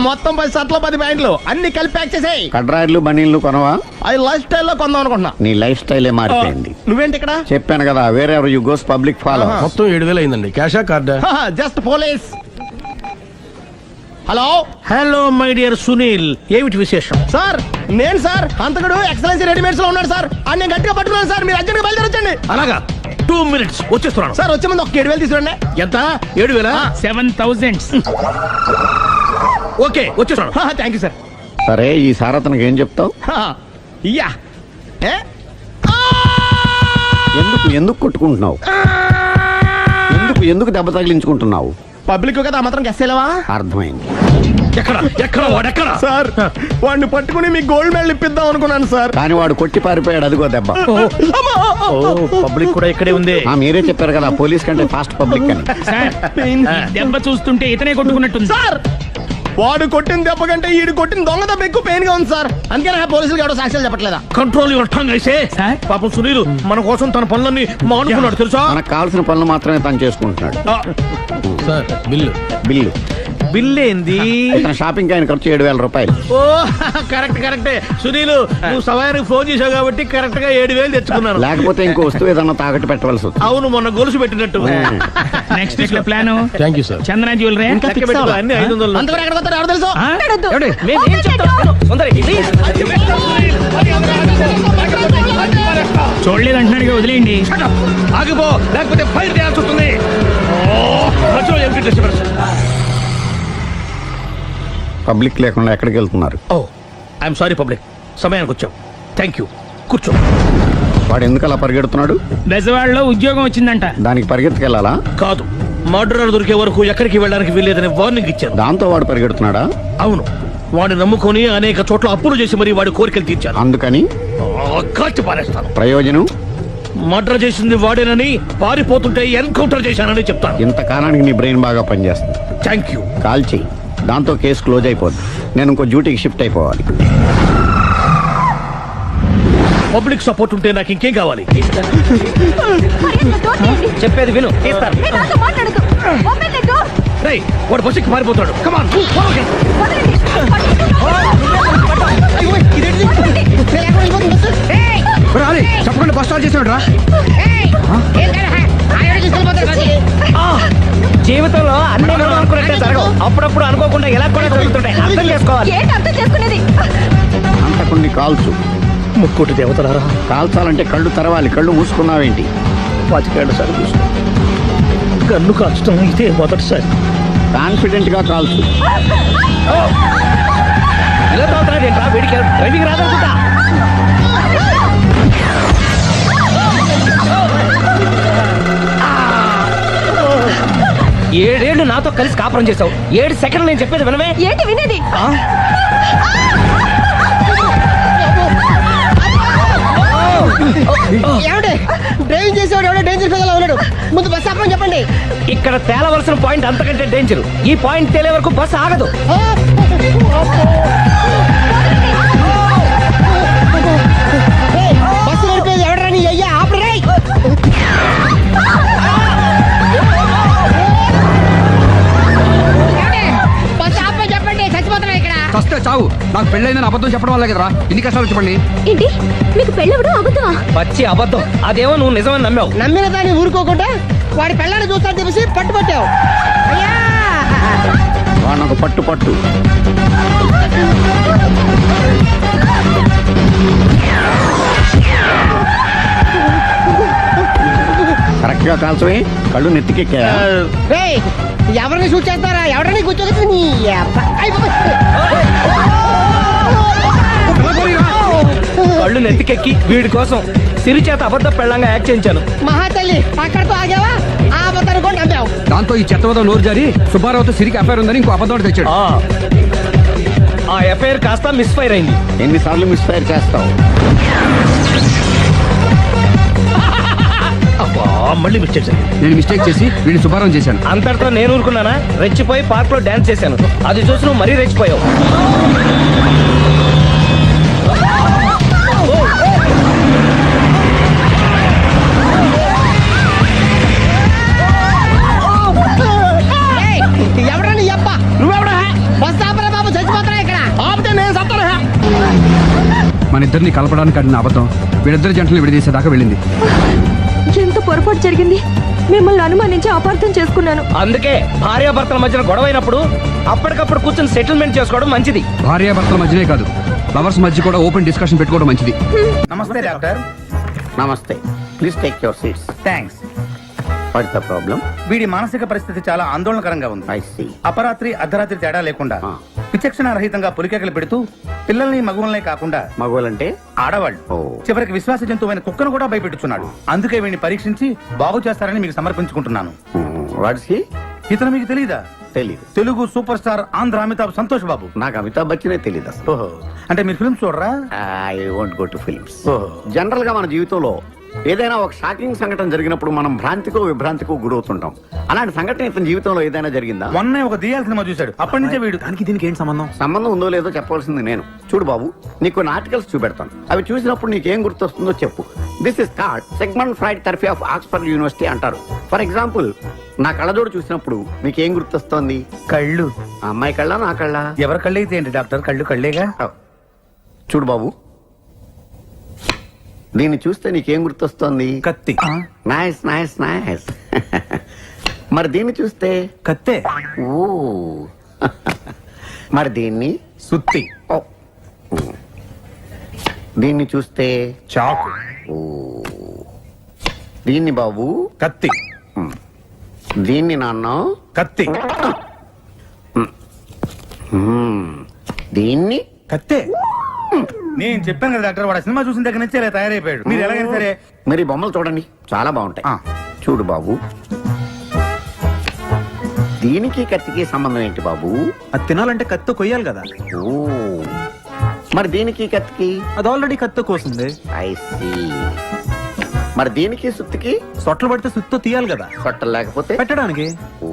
మొత్తం 10 షర్ట్లు 10 ప్యాంట్లు అన్ని కలిపి ప్యాక్ చేసేయ్. కడ్రాయిలు బనీళ్లు కొనవా? అది లైఫ్ స్టైల్లో కొందాం అనుకుంటున్నా. నీ లైఫ్ స్టైలే మారిపోయింది. నువ్వేంటి ఇక్కడ? చెప్పాను కదా, వేరే యు గోస్ పబ్లిక్ ఫాలో. మొత్తం 7,000 అయిందండి. క్యాషా కార్డా? Just police. Hello hello my dear Sunil, ఏమిటి విశేషం? సార్ నేను సార్ అంతకుడు ఎక్సలెన్సీ రెడీమేడ్స్ లో ఉన్నాడు సార్. అని నేను గట్టిగా పట్టుకున్నాను సార్. మీరు అర్జెంట్గా బయలుదేరొచ్చండి. అలాగా 2 minutes వచ్చేస్తున్నాను. సార్ వచ్చే ముందు ఒక 7,000 తీసుకురండి. ఎంత? 7,000? 7,000. ఓకే వచ్చేస్తున్నాను. Thank you sir. సరే ఈ సారతనకి ఏం చెప్తావు? ఇయ్యా ఎందుకు కొట్టుకుంటున్నావు? ఎందుకు దెబ్బ తగిలించుకుంటున్నావు? పబ్లిక్ కదా మాత్రం గెస్సేలేవా? అర్థమైంది. ఎక్కడ వాడెక్కడ? సార్ వాడిని పట్టుకుని మీ గోల్డ్ మెడల్ ఇప్పిద్దాం అనుకున్నాను సార్. కానీ వాడు కొట్టి పారిపోయాడు, అదిగో దెబ్బ. పబ్లిక్ కూడా ఇక్కడే ఉంది. మీరే చెప్పారు కదా పోలీస్ కంటే ఫాస్ట్ పబ్లిక్ అని. దెబ్బ చూస్తుంటే ఇతనే కొట్టుకున్నట్టుంది. సార్ వాడు కొట్టిన దెబ్బ కంటే ఈడు కొట్టిన దొంగ దెబ్బ ఎక్కువ పెయిన్ గా ఉంది సార్. అందుకే నా పోలీసులు ఎవడో సాక్ష్యాలు చెప్పట్లేదా? కంట్రోల్ యువర్ టంగ్ అయితే. పాపం సునీల్ మన కోసం తన పనులన్నీ మానుకున్నాడు తెలుసా? మనకు కావాల్సిన పనులు మాత్రమే తను చేసుకుంటున్నాడు. సార్ బిల్లు బిల్ ఏంది? షాపింగ్ ఆయన ఖర్చు 7,000 రూపాయలు. ఓ కరెక్టే సునీల్, నువ్వు సమయానికి ఫోన్ చేసావు కాబట్టి కరెక్ట్ గా 7,000 తెచ్చుకున్నాను. లేకపోతే ఇంకో వస్తువు ఏదన్నా తాకట్టు పెట్టవలసి వస్తుంది. అవును మొన్న గొలుసు పెట్టినట్టు. నెక్స్ట్ వీక్ లో plan thank you sir. Chandana jewellery అన్ని 500. అంతవరకు ఎక్కడ పోతారు ఎవరు తెలుసు? చూడలేదు అంటున్నాడు, వదిలేయండి. ఆగిపో లేకపోతే ఫైర్ చేయాల్సి వస్తుంది. పబ్లిక్ లేకుండా ఎక్కడికి వెళ్తున్నారు? ఓ ఐఎమ్ సారీ పబ్లిక్, సమయానికి వచ్చావు. థ్యాంక్ యూ, కూర్చో. వాడు ఎందుకు అలా పరిగెడుతున్నాడు? బెజవాడలో ఉద్యోగం వచ్చిందంట. దానికి పరిగెత్తుకెళ్ళాలా? కాదు, మర్డరర్ దొరికే వరకు ఎక్కడికి వెళ్ళడానికి వీల్లేదని వార్నింగ్ ఇచ్చాను. దాంతో వాడు పరిగెడుతున్నాడా? అవును, వాడిని నమ్ముకొని అనేక చోట్ల అప్పులు చేసి మరి వాడి కోరికలు తీర్చాను. అందుకని కాల్చి పారేస్తాను. ప్రయోజనం? మర్డర్ చేసింది వాడేనని, పారిపోతుంటే ఎన్కౌంటర్ చేశానని చెప్తాను. ఇంతకాలానికి నీ బ్రెయిన్ బాగా పనిచేస్తుంది. Thank you. కాల్ చెయ్యి, దాంతో కేసు క్లోజ్ అయిపోద్ది. నేను ఇంకో డ్యూటీకి షిఫ్ట్ అయిపోవాలి. పబ్లిక్ సపోర్ట్ ఉంటే నాకు ఇంకేం కావాలి? చెప్పేది విను. రేయ్, వాడు బస్సుకి మారిపోతాడు. కమాన్ చెప్పకుండా బస్ స్టార్ట్ చేసాడు రా. జీవితంలో అన్ని అనుకున్నట్టే జరగవు. అప్పుడప్పుడు అనుకోకుండా ఎలా కూడా జరుగుతుంటాయి. అర్థం చేసుకోవాలి. అంతకుని కాల్చు. ముక్కోటి దేవతలారా, కాల్చాలంటే కళ్ళు తెరవాలి. కళ్ళు మూసుకున్నావేంటి? 25 సార్లు చూసుకో. కన్ను కాల్చడం ఇదే మొదటిసారి. కాన్ఫిడెంట్ గా కాల్చు. ఇలా తాగుతున్నాడేంట్రా? వీడికి డ్రైవింగ్ రాదనుకుంటా. ఏడేళ్లు నాతో కలిసి కాపురం చేసావు. 7 సెకండ్లు నేను చెప్పేది వినవే. ఏంటి వినేది? డ్రైవింగ్ చేసేవాడు ఎవడో డేంజర్ ఫీల్ ఉన్నాడు. ముందు బస్ ఆపమని చెప్పండి. ఇక్కడ తేలవలసిన పాయింట్ అంతకంటే డేంజర్. ఈ పాయింట్ తేలే వరకు బస్ ఆగదు. బస్సు నడిపేది ఎవడరా నీ అయ్యా? ఆపరే. బస్ ఆపమని చెప్పండి, చచ్చిపోతున్నా ఇక్కడ. ఫస్ట్ చావు. నాకు పెళ్ళైందని అబద్ధం చెప్పడం వల్ల కదరా ఇన్ని కష్టాలు చెప్పండి. ఏంటి మీకు పెళ్ళవడం అబద్ధమా? పచ్చి అబద్ధం. అదేమో నువ్వు నిజమని నమ్మావు. నమ్మిన దాన్ని ఊరుకోకుండా వాడి పెళ్ళాన్ని చూస్తాను తెలిసి పట్టుబట్టావు. అయ్యా వాడినొక పట్టు. కరెక్ట్ గా కాల్చవే. కళ్ళు నెత్తికెక్కా. ఎవరిని షూట్ చేస్తారా? ఎవరిని కూర్చోగచ్చు. కళ్ళు నెత్తికెక్కి వీడి కోసం సిరి చేత అబద్ధ పెళ్ళంగా యాక్ట్ చేయించాను. మహాతల్లి అక్కడితో ఆగావా? దాంతో ఈ చెత్తవద నోరు జారి సుబ్బారావుతో సిరికి అఫైర్ ఉందని ఇంకో అబద్ధం తెచ్చాడు. ఆ ఎఫ్ఐఆర్ కాస్త మిస్ఫైర్ అయింది. ఎన్నిసార్లు మిస్ఫైర్ చేస్తావు? అబ్బా, మళ్ళీ మిస్టేక్ జరిగింది. నేను మిస్టేక్ చేసి వీడిని సుబ్బారావు చేశాను. అంతటితో నేను ఊరుకున్నానా? రెచ్చిపోయి పార్క్ లో డాన్స్ చేశాను. అది చూసి నువ్వు మరీ రెచ్చిపోయావు. ఎవడని అప్ప నువ్వెవడా? బస్ ఆపరా బాబు, చచ్చిపోతారా ఇక్కడ? ఆపితే నేను సత్తారా? మన ఇద్దరిని కలపడానికి అడిగిన అబద్ధం వీళ్ళిద్దరి జంటలు విడదీసేదాకా వెళ్ళింది. ఎంత పొరపాటు జరిగింది. మిమ్మల్ని అనుమానించి అపార్థం చేసుకున్నాను. అందుకే భార్యాభర్తల మధ్యన గొడవ అయినప్పుడు అప్పటికప్పుడు కూర్చొని సెటిల్మెంట్ చేసుకోవడం మంచిది. భార్యాభర్తల మధ్యనే కాదు, లవర్స్ మధ్య కూడా ఓపెన్ డిస్కషన్ పెట్టుకోవడం మంచిది. నమస్తే డాక్టర్. నమస్తే, please take your seats. Thanks. What's the problem? వీడి మానసిక పరిస్థితి చాలా ఆందోళనకరంగా ఉంది. I see. అపరాత్రి అర్ధరాత్రి తేడా లేకుండా విచక్షణ రహితంగా పులికేకలు పెడుతూ పిల్లల్ని మగువలనే కాకుండా మగవాళ్ళంటే ఆడవాళ్ళు ఓ. చివరికి విశ్వాస జంతువైన కుక్కను కూడా భయపెట్టుచున్నాడు. అందుకే వీడిని పరీక్షించి బాగు చేస్తారని మీకు సమర్పించుకుంటున్నాను. Watts he? ఇతను మీకు తెలీదా? తెలీదు. Telugu super star Andhra Amitabh Santosh Babu. నాకు అమితాబ్ బచ్చనే తెలీదు అసలు. ఓహో, అంటే మీరు ఫిల్మ్స్ చూడరా? I won't go to films. ఓహో. జనరల్ గా మన జీవితంలో ఏదైనా ఒక షాకింగ్ సంఘటన జరిగినప్పుడు మనం భ్రాంతికో విభ్రాంతికో గురవుతుంటాం. అలాంటి సంఘటన ఇతని జీవితంలో ఏదైనా జరిగిందా? మొన్నే ఒక దియాల సినిమా చూశాడు. అప్పటి నుంచే వీడు దానికి దీనికి ఏంటి సంబంధం? సంబంధం ఉందో లేదో చెప్పవలసింది నేను. చూడు బాబు, నీకు కొన్ని ఆర్టికల్స్ చూపెడతాను. అవి చూసినప్పుడు నీకేం గుర్తొస్తుందో చెప్పు. This is called segment fried therapy of Oxford university అంటారు. ఫర్ ఎగ్జాంపుల్, నా కళ్ళజోడు చూసినప్పుడు నీకేం గుర్తొస్తోంది? కళ్ళు. ఆ అమ్మాయి కళ్ళ, నా కళ్ళ? ఎవరి కళ్ళు అయితే ఏంటి డాక్టర్, కళ్ళు కళ్ళేగా. చూడు బాబు, దీన్ని చూస్తే నీకేం గుర్తొస్తోంది? కత్తి. Nice nice nice. మరి దీన్ని చూస్తే? కత్తే. ఓ. మరి దీన్ని? సుత్తి. ఓ. దీన్ని చూస్తే? చాకు. ఓ. దీన్ని బాబు? కత్తి. దీన్ని నాన్న? కత్తి. దీన్ని? కత్తే. నేను చెప్పాను కదా డాక్టర్, వాడు సినిమా చూసిన దగ్గర నుంచి ఇలా తయారైపోయాడు. మీరు ఎలాగైనా సరే మరి బొమ్మలు చూడండి, చాలా బాగుంటాయి. చూడు బాబు, దీనికి కత్తికి సంబంధం ఏంటి బాబు? అది తినాలంటే కత్తి కొయ్యాలి కదా. ఓ. మరి దీనికి కత్తికి? అది ఆల్రెడీ కత్తి కోసింది. I see. మరి దీనికి సుత్తికి? సొట్లు పడితే సుత్తో తీయాలి కదా. సొట్టలు లేకపోతే పెట్టడానికి. ఓ.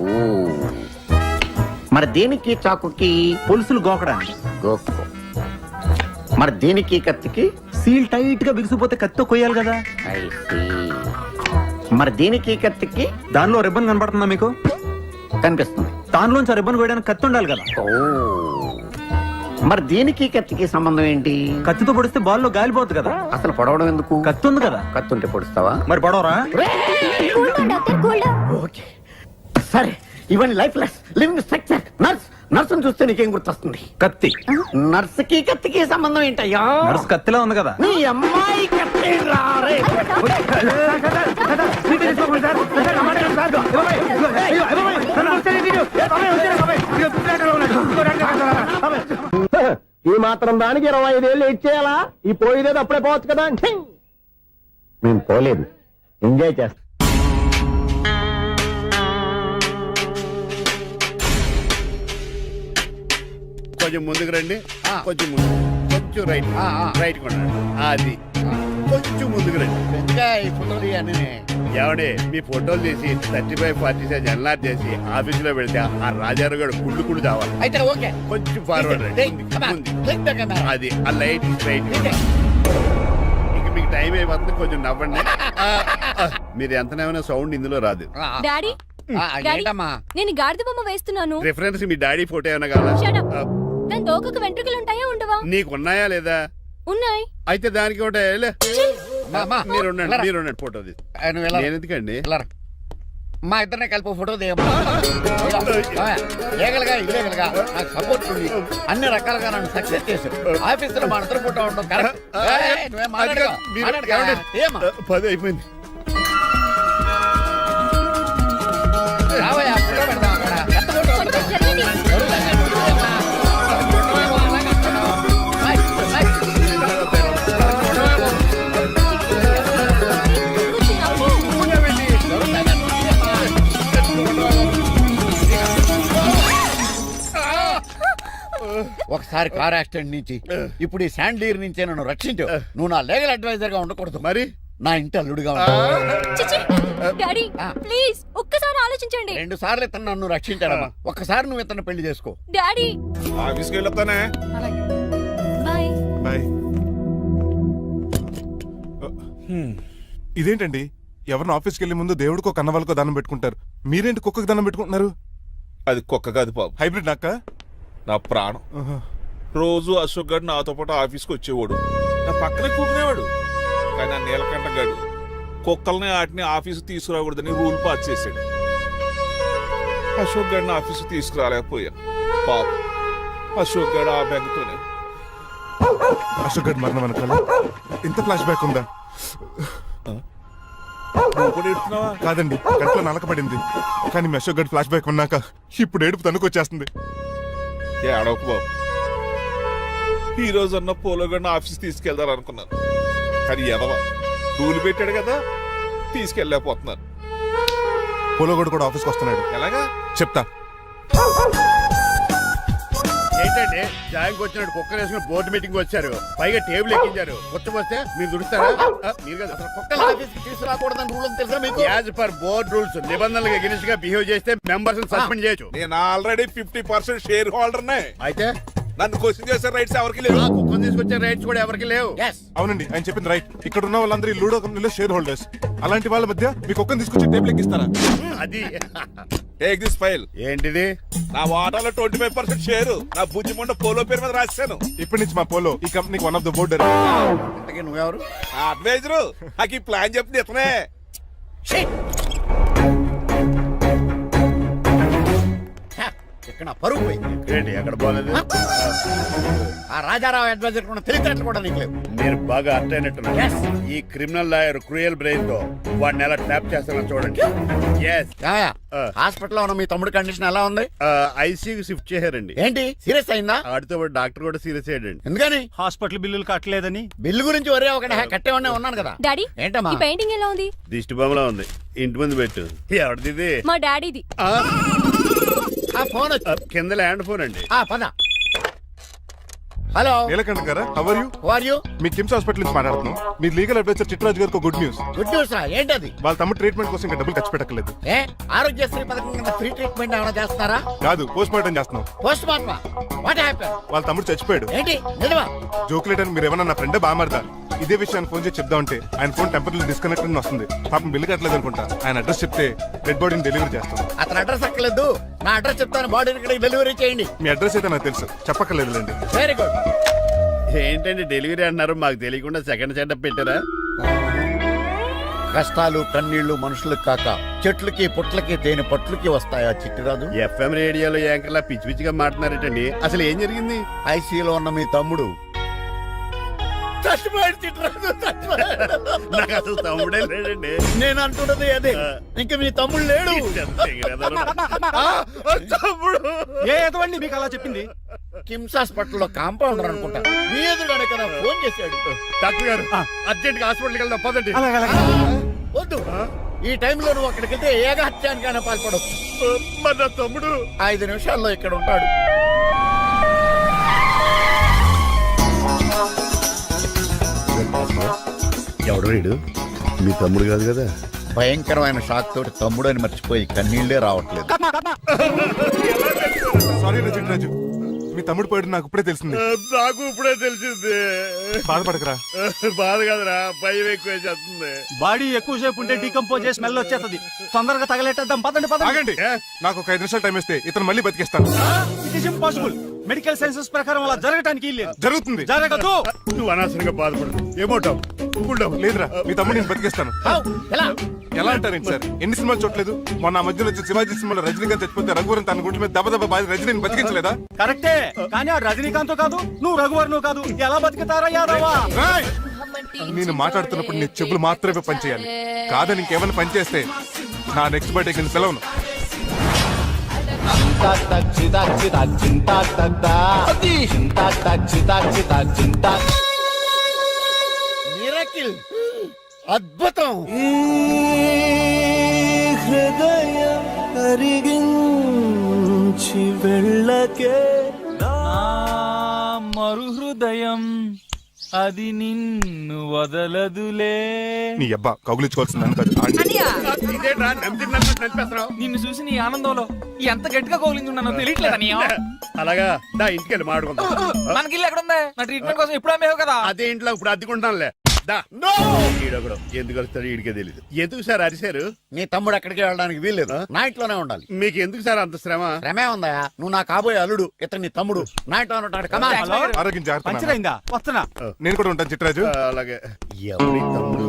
మరి దీనికి చాకుకి? పులుసులు గోకడానికి. గోకో. మరి దీనికి కత్తికి? సీల్ టైట్ గా బిగిసిపోతే కత్తి కొయ్యాలి కదా. I see. మరి దీనికి కత్తికి? దానిలో రిబ్బన్ కనబడుతుందా మీకు? కనిపిస్తుంది. దానిలోంచి రిబ్బన్ కొయ్యడానికి కత్తి ఉండాలి కదా. ఓ. మరి దీనికి కత్తికి సంబంధం ఏంటి? కత్తితో పొడిస్తే బాల్లో గాలిపోతుంది కదా. అసలు పొడవడం ఎందుకు? కత్తి ఉంది కదా. కత్తి ఉంటే పొడుస్తావా? మరి పొడవరా? ఓకే, సరే. ఇవన్నీ lifeless living structure. Nurse. నర్సును చూస్తే నీకేం గుర్తొస్తుంది? కత్తి. నర్సుకి కత్తికి సంబంధం ఏంటయ్యా? నర్స్ కత్తిలా ఉంది కదా. నీ అమ్మాయి కత్తి రారే. ఈ మాత్రం దానికి 25 ఏళ్ళు ఇచ్చేయాలా? ఈ పోయేదేదో అప్పుడే పోవచ్చు కదా. మేము పోలేదు, ఎంజాయ్ చేస్తాం. కొంచెం ముందుకు రండి, కొంచెం ముందు, కొంచెం రైట్, రైట్ కొనండి. అది కొంచెం ముందుకు రండి. ఈ ఫోటోలు ఇవన్నీ ఏమండి, మీ ఫోటోలు తీసి 35, 40 సైజ్ ఎన్లార్ చేసి ఆఫీసులో పెడితే ఆ రాజారావు గారు కుళ్ళు కుళ్ళు చావాలి. అయితే ఓకే, కొంచెం ఫార్వర్డ్ రండి. అది ఆ లైట్ రైట్. ఇక మీకు టైం అయిపోతుంది, కొంచెం నవ్వండి. మీరు ఎంతనేమైనా సౌండ్ ఇందులో రాదు. డాడీ నేను గాడిద బొమ్మ వేస్తున్నాను. రిఫరెన్స్ మీ డాడీ ఫోటో ఏమైనా కావాలా? దాని తోకకు వెంట్రుకలు ఉంటాయా ఉండవా? నీకున్నాయా లేదా? ఉన్నాయి. అయితే దానికి ఒకటే మీరు ఉండండి ఫోటో తీసి. నేను ఎందుకండి? మా ఇద్దరినే కలిపి ఫోటో దిగమ్మా. ఏగలుగా ఇల్లేగలుగా నాకు సపోర్ట్ ఉంది. అన్ని రకాలుగా నన్ను సక్సెస్ చేశారు. ఆఫీసులో మా ఇద్దరు ఫోటో ఉండడం కరెక్ట్. 10 అయిపోయింది. రావయ్యా, ఫోటో పెడదాం అక్కడ. ఎంత ఫోటో ఒకసారి కార్ యాక్సిడెంట్ నుంచి ఇప్పుడు ఈ శాండ్లీర్ నుంచే నన్ను రక్షించు. నువ్వు నా లీగల్ అడ్వైజర్ గా ఉండకూడదు, మరి నా ఇంటి అల్లుడుగా డాడీ ప్లీజ్ ఒక్కసారి ఆలోచించండి. 2 సార్లు ఇతను నన్ను రక్షించాడమ్మా. ఒక్కసారి నువ్వు ఇతను పెళ్లి చేసుకో. డాడీ ఆఫీస్కి వెళ్ళొస్తానే. బాయ్. బాయ్. ఇదేంటండి, ఎవరిని ఆఫీస్కి వెళ్ళే ముందు దేవుడికో కన్నవాళ్ళకో దండం పెట్టుకుంటారు, మీరేంటి కుక్కకి దండం పెట్టుకుంటున్నారు? అది కుక్క కాదు బాబు, హైబ్రిడ్ నాక్క. నా ప్రాణం. రోజు అశోక్ గడు నాతో పాటు ఆఫీస్కి వచ్చేవాడు, నా పక్కనే కూకునేవాడు. కానీ ఆ నీలకంఠ గడు కుక్కల్ని వాటిని ఆఫీసు తీసుకురాకూడదని రూల్ పాస్ చేశాడు. అశోక్ గడిని ఆఫీసు తీసుకురాలేకపోయా. పాప అశోక్ గడు ఆ బెంగతోనే. అశోక్ గడ్ మరణం వెనకాల ఇంత ఫ్లాష్ బ్యాక్ ఉందా? కాదండి, కంట్లో నలకపడింది. కానీ మీ అశోక్ గడ్ ఫ్లాష్ బ్యాక్ ఉన్నాక ఇప్పుడు ఏడుపు తనుకొచ్చేస్తుంది. ఏడవకు బాబు, ఈ రోజు అన్న పోలో గడిని ఆఫీస్ తీసుకెళ్దాం అనుకున్నాను. కానీ ఎదవ రూల్ పెట్టాడు కదా, తీసుకెళ్ళలేకపోతున్నారు. పోలోగోడు కూడా ఆఫీస్కి వస్తున్నాడు. ఎలాగా చెప్తా. ఏంటంటే జాయింగ్ వచ్చినట్టు కుక్క వేసుకుని బోర్డు మీటింగ్ వచ్చారు, పైగా టేబుల్ ఎక్కించారు. వస్తే మీరు దుడుస్తారా? మీరు కదా అసలు కుక్కల ఆఫీస్కి తీసుకురాకూడదని రూల్ తెలుసా మీకు? యాజ్ పర్ బోర్డ్ రూల్స్ నిబంధనలకు ఎగనిస్ట్ గా బిహేవ్ చేస్తే మెంబర్స్ సస్పెండ్ చేయొచ్చు. నేను ఆల్రెడీ 50% షేర్ హోల్డర్ నే. అయితే నన్ను క్వశ్చన్ చేసే రైట్స్ ఎవరికి లేవు. కుక్కను తీసుకొచ్చే రైట్స్ కూడా ఎవరికి లేవు. అవునండి, ఆయన చెప్పింది రైట్. ఇక్కడ ఉన్న వాళ్ళందరూ లూడో కంపెనీలో షేర్ హోల్డర్స్. అలాంటి వాళ్ళ మధ్య మీ కుక్కను తీసుకొచ్చి టేబుల్ ఎక్కిస్తారా? అది టేక్ దిస్ ఫైల్. ఏంటిది? నా వాటాలో 25% షేరు నా బుజ్జిమండ పోలో పేరు మీద రాశాను. ఇప్పటి నుంచి మా పోలో ఈ కంపెనీకి వన్ ఆఫ్ ద బోర్డర్. నువ్వెవరు? అడ్వైజరు. నాకు ఈ ప్లాన్ చెప్పింది ఇతనే. ఇక్కడ పరుగు పోయింది. ఏంటి ఎక్కడ పోలేదు? ఆ రాజారావు అడ్వైజర్ కూడా తెలియటట్లు కూడా నీకు లేవు. మీరు బాగా అర్థ అయినట్టున్నారు. ఈ క్రిమినల్ లాయర్ క్రూయల్ బ్రెయిన్ తో వాడిని ఎలా ట్యాప్ చేస్తానో చూడండి. హాస్పిటల్లో ఉన్న మీ తమ్ముడి కండిషన్ ఎలా ఉంది? ఐసీయూకి షిఫ్ట్ చేశారండి. ఏంటి సీరియస్ అయిందా? ఆడితో పాటు డాక్టర్ కూడా సీరియస్ అయ్యాడండి. ఎందుకని? హాస్పిటల్ బిల్లులు కట్టలేదని. బిల్లు గురించి ఒరే ఒకటి కట్టేవాడినే ఉన్నాను కదా. డాడీ ఏంటమ్మా ఈ పెయింటింగ్ ఎలా ఉంది? దిష్టి బొమ్మలా ఉంది. ఇంటి ముందు పెట్టు. ఎవరిది? మా డాడీది. ఆ ఫోన్ కింద ల్యాండ్ ఫోన్ అండి. పద. హలో నీలకంఠ గారా, how are you? Who are you? మీ కిమ్స్ హాస్పిటల్ నుంచి మాట్లాడుతున్నాం. మీ లీగల్ అడ్వైజర్ చిట్రాజ్ గారికి గుడ్ న్యూస్. గుడ్ న్యూస్ రా, ఏంటది? వాళ్ళ తమ్ముడు ట్రీట్మెంట్ కోసం ఇంకా డబ్బులు ఖర్చు పెట్టలేదు. ఆరోగ్యశ్రీ పథకం కింద ఫ్రీ ట్రీట్మెంట్ ఏమైనా చేస్తారా? కాదు, పోస్ట్ మార్టం చేస్తున్నాం. పోస్ట్ మార్టమా? What happen? వాళ్ళ తమ్ముడు చచ్చిపోయాడు. ఏంటి నిజమా? జోకులేట్ అని మీరు ఏమన్నా నా ఫ్రెండ్ బామర్దా? ఇదే విషయాన్ని ఫోన్ చేసి చెప్దామంటే ఆయన ఫోన్ టెంపరీ డిస్కనెక్ట్ అని వస్తుంది. పాపం బిల్లు కట్టలేదు అనుకుంటా. ఆయన అడ్రస్ చెప్తే డెడ్ బాడీని డెలివరీ చేస్తాం. అతను అడ్రస్ అక్కర్లేదు, నా అడ్రస్ చెప్తాను, బాడీని ఇక్కడికి డెలివరీ చేయండి. మీ అడ్రస్ అయితే నాకు తెలుసు, చెప్పక్కర్లేదులేండి. Very good. ఏంటండి డెలివరీ అన్నారు, మాకు తెలియకుండా సెకండ్ సెటప్ పెట్టారా? కష్టాలు కన్నీళ్లు మనుషులకు కాక చెట్లకి పుట్లకి తేనె పట్లకి వస్తాయా చిట్టిరాజు? ఎఫ్ఎం రేడియోలో యాంకర్లా పిచ్చి పిచ్చిగా మాట్లాడారటండి. అసలు ఏం జరిగింది? ఐసీయూలో ఉన్న మీ తమ్ముడు చచ్చిపోయాడు చిట్టిరాజు, చచ్చిపోయాడు. నాకు అసలు తమ్ముడే లేడండి. నేను అంటున్నది అదే, ఇంకా మీ తమ్ముడు లేడు. తమ్ముడు ఏదండి మీకు అలా చెప్పింది? కిమ్స్ హాస్పిటల్లో కాంపౌండర్ అనుకుంటా, మీ ఎదురుగానే కదా ఫోన్ చేశాడు. డాక్టర్ గారు అర్జెంట్ గా హాస్పిటల్కి వెళ్దాం పదండి. వద్దు, ఈ టైంలో నువ్వు అక్కడికి వెళ్తే ఏకహత్యానికైనా పాల్పడవచ్చు. మరి నా తమ్ముడు 5 నిమిషాల్లో ఇక్కడ ఉంటాడు. ఎవడు వీడు? మీ తమ్ముడు కాదు కదా? భయంకరమైన షాక్ తోటి తమ్ముడు అని మర్చిపోయి కన్నీళ్లే రావట్లేదు. సారీ రాజు, మీ తమ్ముడు పోయాడు నాకు ఇప్పుడే తెలిసింది. నాకు ఇప్పుడే తెలిసింది. బాధపడకరా. బాధ కాదురా, భయం ఎక్కువ చేస్తుంది. బాడీ ఎక్కువసేపు ఉంటే డీకంపోజ్ చేసి స్మెల్ వచ్చేస్తుంది. తొందరగా తగలెట్టేద్దాం, పదండి. ఆగండి, నాకు ఒక 5 నిమిషాలు టైం ఇస్తే ఇతను మళ్ళీ బతికేస్తాను. It is impossible. Medical sciences ప్రకారం అలా జరగటానికి జరుగుతుంది. జరగదు. నువ్వు అనవసరంగా బాధపడదు. ఏమోటావు? లేదురా, మీ తమ్ముడు నేను బతికేస్తాను. ఎలా అంటారేంటి సార్? ఎన్ని సినిమాలు చూడలేదు? మొన్న మధ్యలో వచ్చి శివాజీ సినిమాలో రజనీకాంత్ చచ్చిపోతే రఘువరన్ తన గుండె మీద దెబ్బ బాధ రజనీని బతికించలేదా? కరెక్టే, కానీ ఆ రజనీకాంత్ కాదు, నువ్వు రఘువర్ నువ్వు కాదు, ఎలా బతుకుతారా యాదవా? నేను మాట్లాడుతున్నప్పుడు నీ చెప్పులు మాత్రమే పనిచేయాలి. కాదని ఇంకేమైనా పనిచేస్తే నా నెక్స్ట్ బర్త్డే కింద సెలవును. మిరకిల్, అద్భుతం. హృదయం కరిగించి వెళ్ళకే హృదయం అది నిన్ను వదలదులే. నీ అబ్బా కౌగులించుకోవాల్సిందని కాదు ఇదేట్రా నలిపేస్తున్నావు? నిన్ను చూసి నీ ఆనందంలో ఎంత గట్టిగా కౌగిలించున్నానో తెలియట్లేదా? అలాగా దా ఇంటికెళ్ళి మాడుకుందాం. మనకి ఇల్లు ఎక్కడ ఉంది? నా ట్రీట్మెంట్ కోసం ఎప్పుడు అమ్మేవు కదా. అదే ఇంట్లో ఇప్పుడు అద్దెకుంటానులే. ఈడొకడు ఎందుకు వస్తాడు ఈడికే తెలీదు. ఎందుకు సార్ అరిశారు? నీ తమ్ముడు ఎక్కడికి వెళ్ళడానికి వీల్లేదు, నా ఇంట్లోనే ఉండాలి. మీకు ఎందుకు సార్ అంత శ్రమ? శ్రమే ఉందా? నువ్వు నా కాబోయే అల్లుడు, ఇతను నీ తమ్ముడు, నా ఇంట్లో ఉంటాడు. ఆరోగ్యం జాగ్రత్త నాన్న. పంచరైందా? వస్తున్నా. నేను కూడా ఉంటాను చిట్రాజు. అలాగే. ఎవరి తమ్ముడు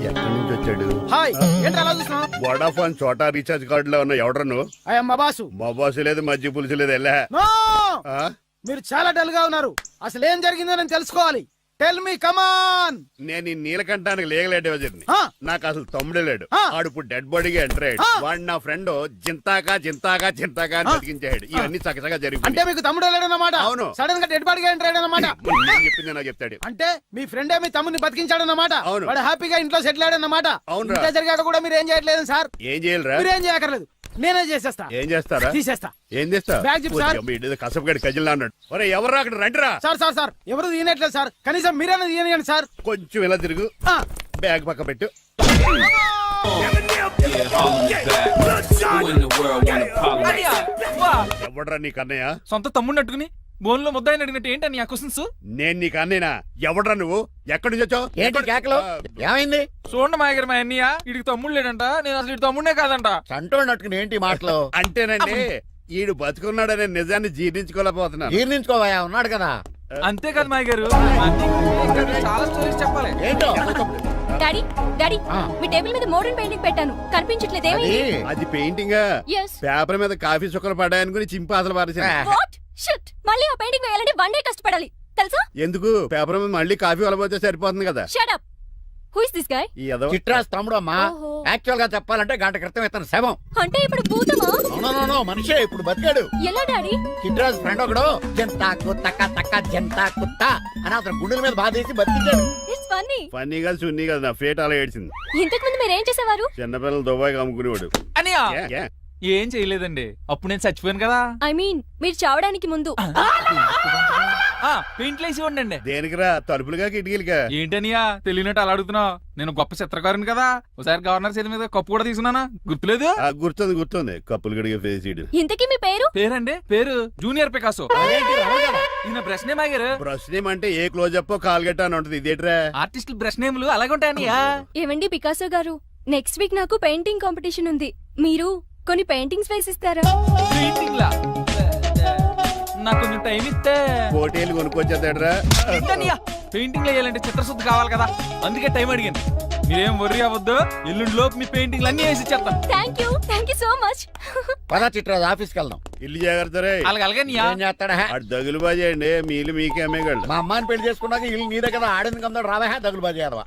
ఎక్కడి నుంచి వచ్చాడు? హాయ్, ఏంటి అలా చూస్తున్నావు? వోడాఫోన్ చోటా రీఛార్జ్ కార్డు లో ఉన్న ఎవడరు నువ్వు? అయ్యమ్మ బాసు. మా బాసు లేదు, మజ్జి పులుసు లేదు. వెళ్ళా. మీరు చాలా డల్ గా ఉన్నారు. అసలు ఏం జరిగిందో నేను తెలుసుకోవాలి. టెల్ మీ కమాన్. నేను ఈ నీలకంఠానికి లేగలేడు వజర్ని. నాకు అసలు తమ్ముడే లేడు. ఆడు ఇప్పుడు డెడ్ బాడీగా ఎంటర్ అయ్యాడు. వాడు నా ఫ్రెండ్ జింతాగా జింతాగా జింతాగా అని బతికించాడు. ఇవన్నీ చక్కగా జరిగింది. అంటే మీకు తమ్ముడు లేడన్నమాట. అవును. సడన్ గా డెడ్ బాడీగా ఎంటర్ అయ్యాడన్నమాట. చెప్పింది నాకు చెప్తాడు. అంటే మీ ఫ్రెండే మీ తమ్ముడిని బతికించాడన్నమాట. అవును. వాడు హ్యాపీగా ఇంట్లో సెటిల్ అయ్యాడన్నమాట. అవునురా. ఇంత జరిగాక కూడా మీరు ఏం చేయట్లేదు సార్. ఏం చేయాలిరా? మీరు ఏం చేయక్కర్లేదు, నేనే చేసేస్తా. ఏం చేస్తారా? తీసేస్తా. ఏం చేస్తా? బ్యాగ్ చెప్పు సార్. కసపగడి కజిల్లా అన్నాడు. ఒరే ఎవరు అక్కడ రండిరా. సార్ సార్ సార్ ఎవరు తీయనట్లేదు సార్. కనీసం మీరైనా తీయనియండి సార్. కొంచెం ఇలా తిరుగు. బ్యాగ్ పక్క పెట్టు. ఎవడ్రా నీ కన్నయ్య? సొంత తమ్ముడిని అట్టుకుని బోన్లో ముద్దాయిని అడిగినట్టు ఏంటని ఆ క్వశ్చన్స్? నేను నీ కన్నయ్యనా? ఎవడ్రా నువ్వు? ఎక్కడి నుంచి వచ్చావు? ఏంటి కేకలు? ఏమైంది? చూడండి మా దగ్గర మా అన్నయ్య ఇడికి తమ్ముడు లేడంట. నేను అసలు ఇటు తమ్ముడే కాదంట. చంటోడినట్టుకుని ఏంటి మాటలు? అంటేనండి ఈడు బతుకున్నాడనే నిజాన్ని జీర్ణించుకోలేకపోతున్నా. జీర్ణించుకోవా, ఉన్నాడు కదా. అంతేకాదు మా గారు, చాలా స్టోరీస్ చెప్పాలి. ఏంటో డాడీ డాడీ మీ టేబుల్ మీద మోడర్న్ పెయింటింగ్ పెట్టాను, కనిపించట్లేదు. అది పెయింటింగ్. పేపర్ మీద కాఫీ చుక్కలు పడ్డాయనుకుని చింపి అసలు పారేసాను. షిట్, మళ్ళీ ఆ పెయింటింగ్ వేయాలంటే 1 డే కష్టపడాలి తెలుసా? ఎందుకు? పేపర్ మీద మళ్ళీ కాఫీ వలపోతే సరిపోతుంది కదా. Shut up. Who is this guy? చిట్రాజ్ తమ్ముడు అమ్మా. యాక్చువల్ గా చెప్పాలంటే గంట క్రితం ఇతను శవం. అంటే ఇప్పుడు భూతమా? నో మనిషే, ఇప్పుడు బతికాడు. ఎలా డాడీ? చిట్రాజ్ ఫ్రెండ్ ఒకడు జంతా కుత్తక తక్క జంతా కుత్త అని అతను గుండెల మీద బాధేసి బతికాడు. It's funny. ఫన్నీ కాదు, సున్నీ కాదు, నా ఫేట్ అలా ఏడ్చింది. ఇంతకు ముందు మీరు ఏం చేసేవారు? చిన్నపిల్లలు దుబాయ్ అమ్ముకునేవాడు. అనియా ఏం చేయలేదండి, అప్పుడు నేను చచ్చిపోయాను కదా. ఐ మీన్ మీరు చావడానికి ముందు. పెయింట్లు వేసి ఉండండి. దేనికిరా? తలుపులుగా కిటికీలుగా? ఏంటనియా తెలియనట్టు అలా అడుగుతున్నావు? నేను గొప్ప చిత్రకారుని కదా. ఒకసారి గవర్నర్ చేతి మీద కప్పు కూడా తీసుకున్నానా, గుర్తులేదు? గుర్తుంది. కప్పులు గడిగే ఫేస్. ఇంతకీ మీ పేరు? పేరండి పేరు జూనియర్ పికాసో. ఈయన బ్రష్ నేమ్ ఆగారు. బ్రష్ నేమ్ అంటే ఏ క్లోజప్ కాల్గట్ట అని ఉంటది. ఇదేట్రా? ఆర్టిస్టులు బ్రష్ నేమ్లు అలాగే ఉంటాయనియా. ఏమండి పికాసో గారు, నెక్స్ట్ వీక్ నాకు పెయింటింగ్ కాంపిటీషన్ ఉంది. మీరు కొన్ని పెయింటింగ్స్ వేసిస్తారా? పెయింటింగ్ లా నాకు కొంచెం టైం ఇస్తే పోటీలు కొనుక్కొచ్చేదేట్రా? పెయింటింగ్ వేయాలంటే చిత్రశుద్ధి కావాలి కదా, అందుకే టైం అడిగాను. మీరేం వర్రీ అవ్వద్దు, ఎల్లుండి లోపు మీ పెయింటింగ్లు అన్ని వేసి ఇచ్చేస్తాను. Thank you so much. పదా చిట్రాజ్ ఆఫీస్కి వెళ్దాం. ఇల్లు జాగ్రత్త రే. అలాగే దగులు బాజీ అండి. మీ ఇల్లు మీకే అమ్మేగాళ్ళు. మా అమ్మాయిని పెళ్లి చేసుకున్నాక ఇల్లు నీదే కదా. ఆడింది కదా, రావా దగులు బాజీ అదవా.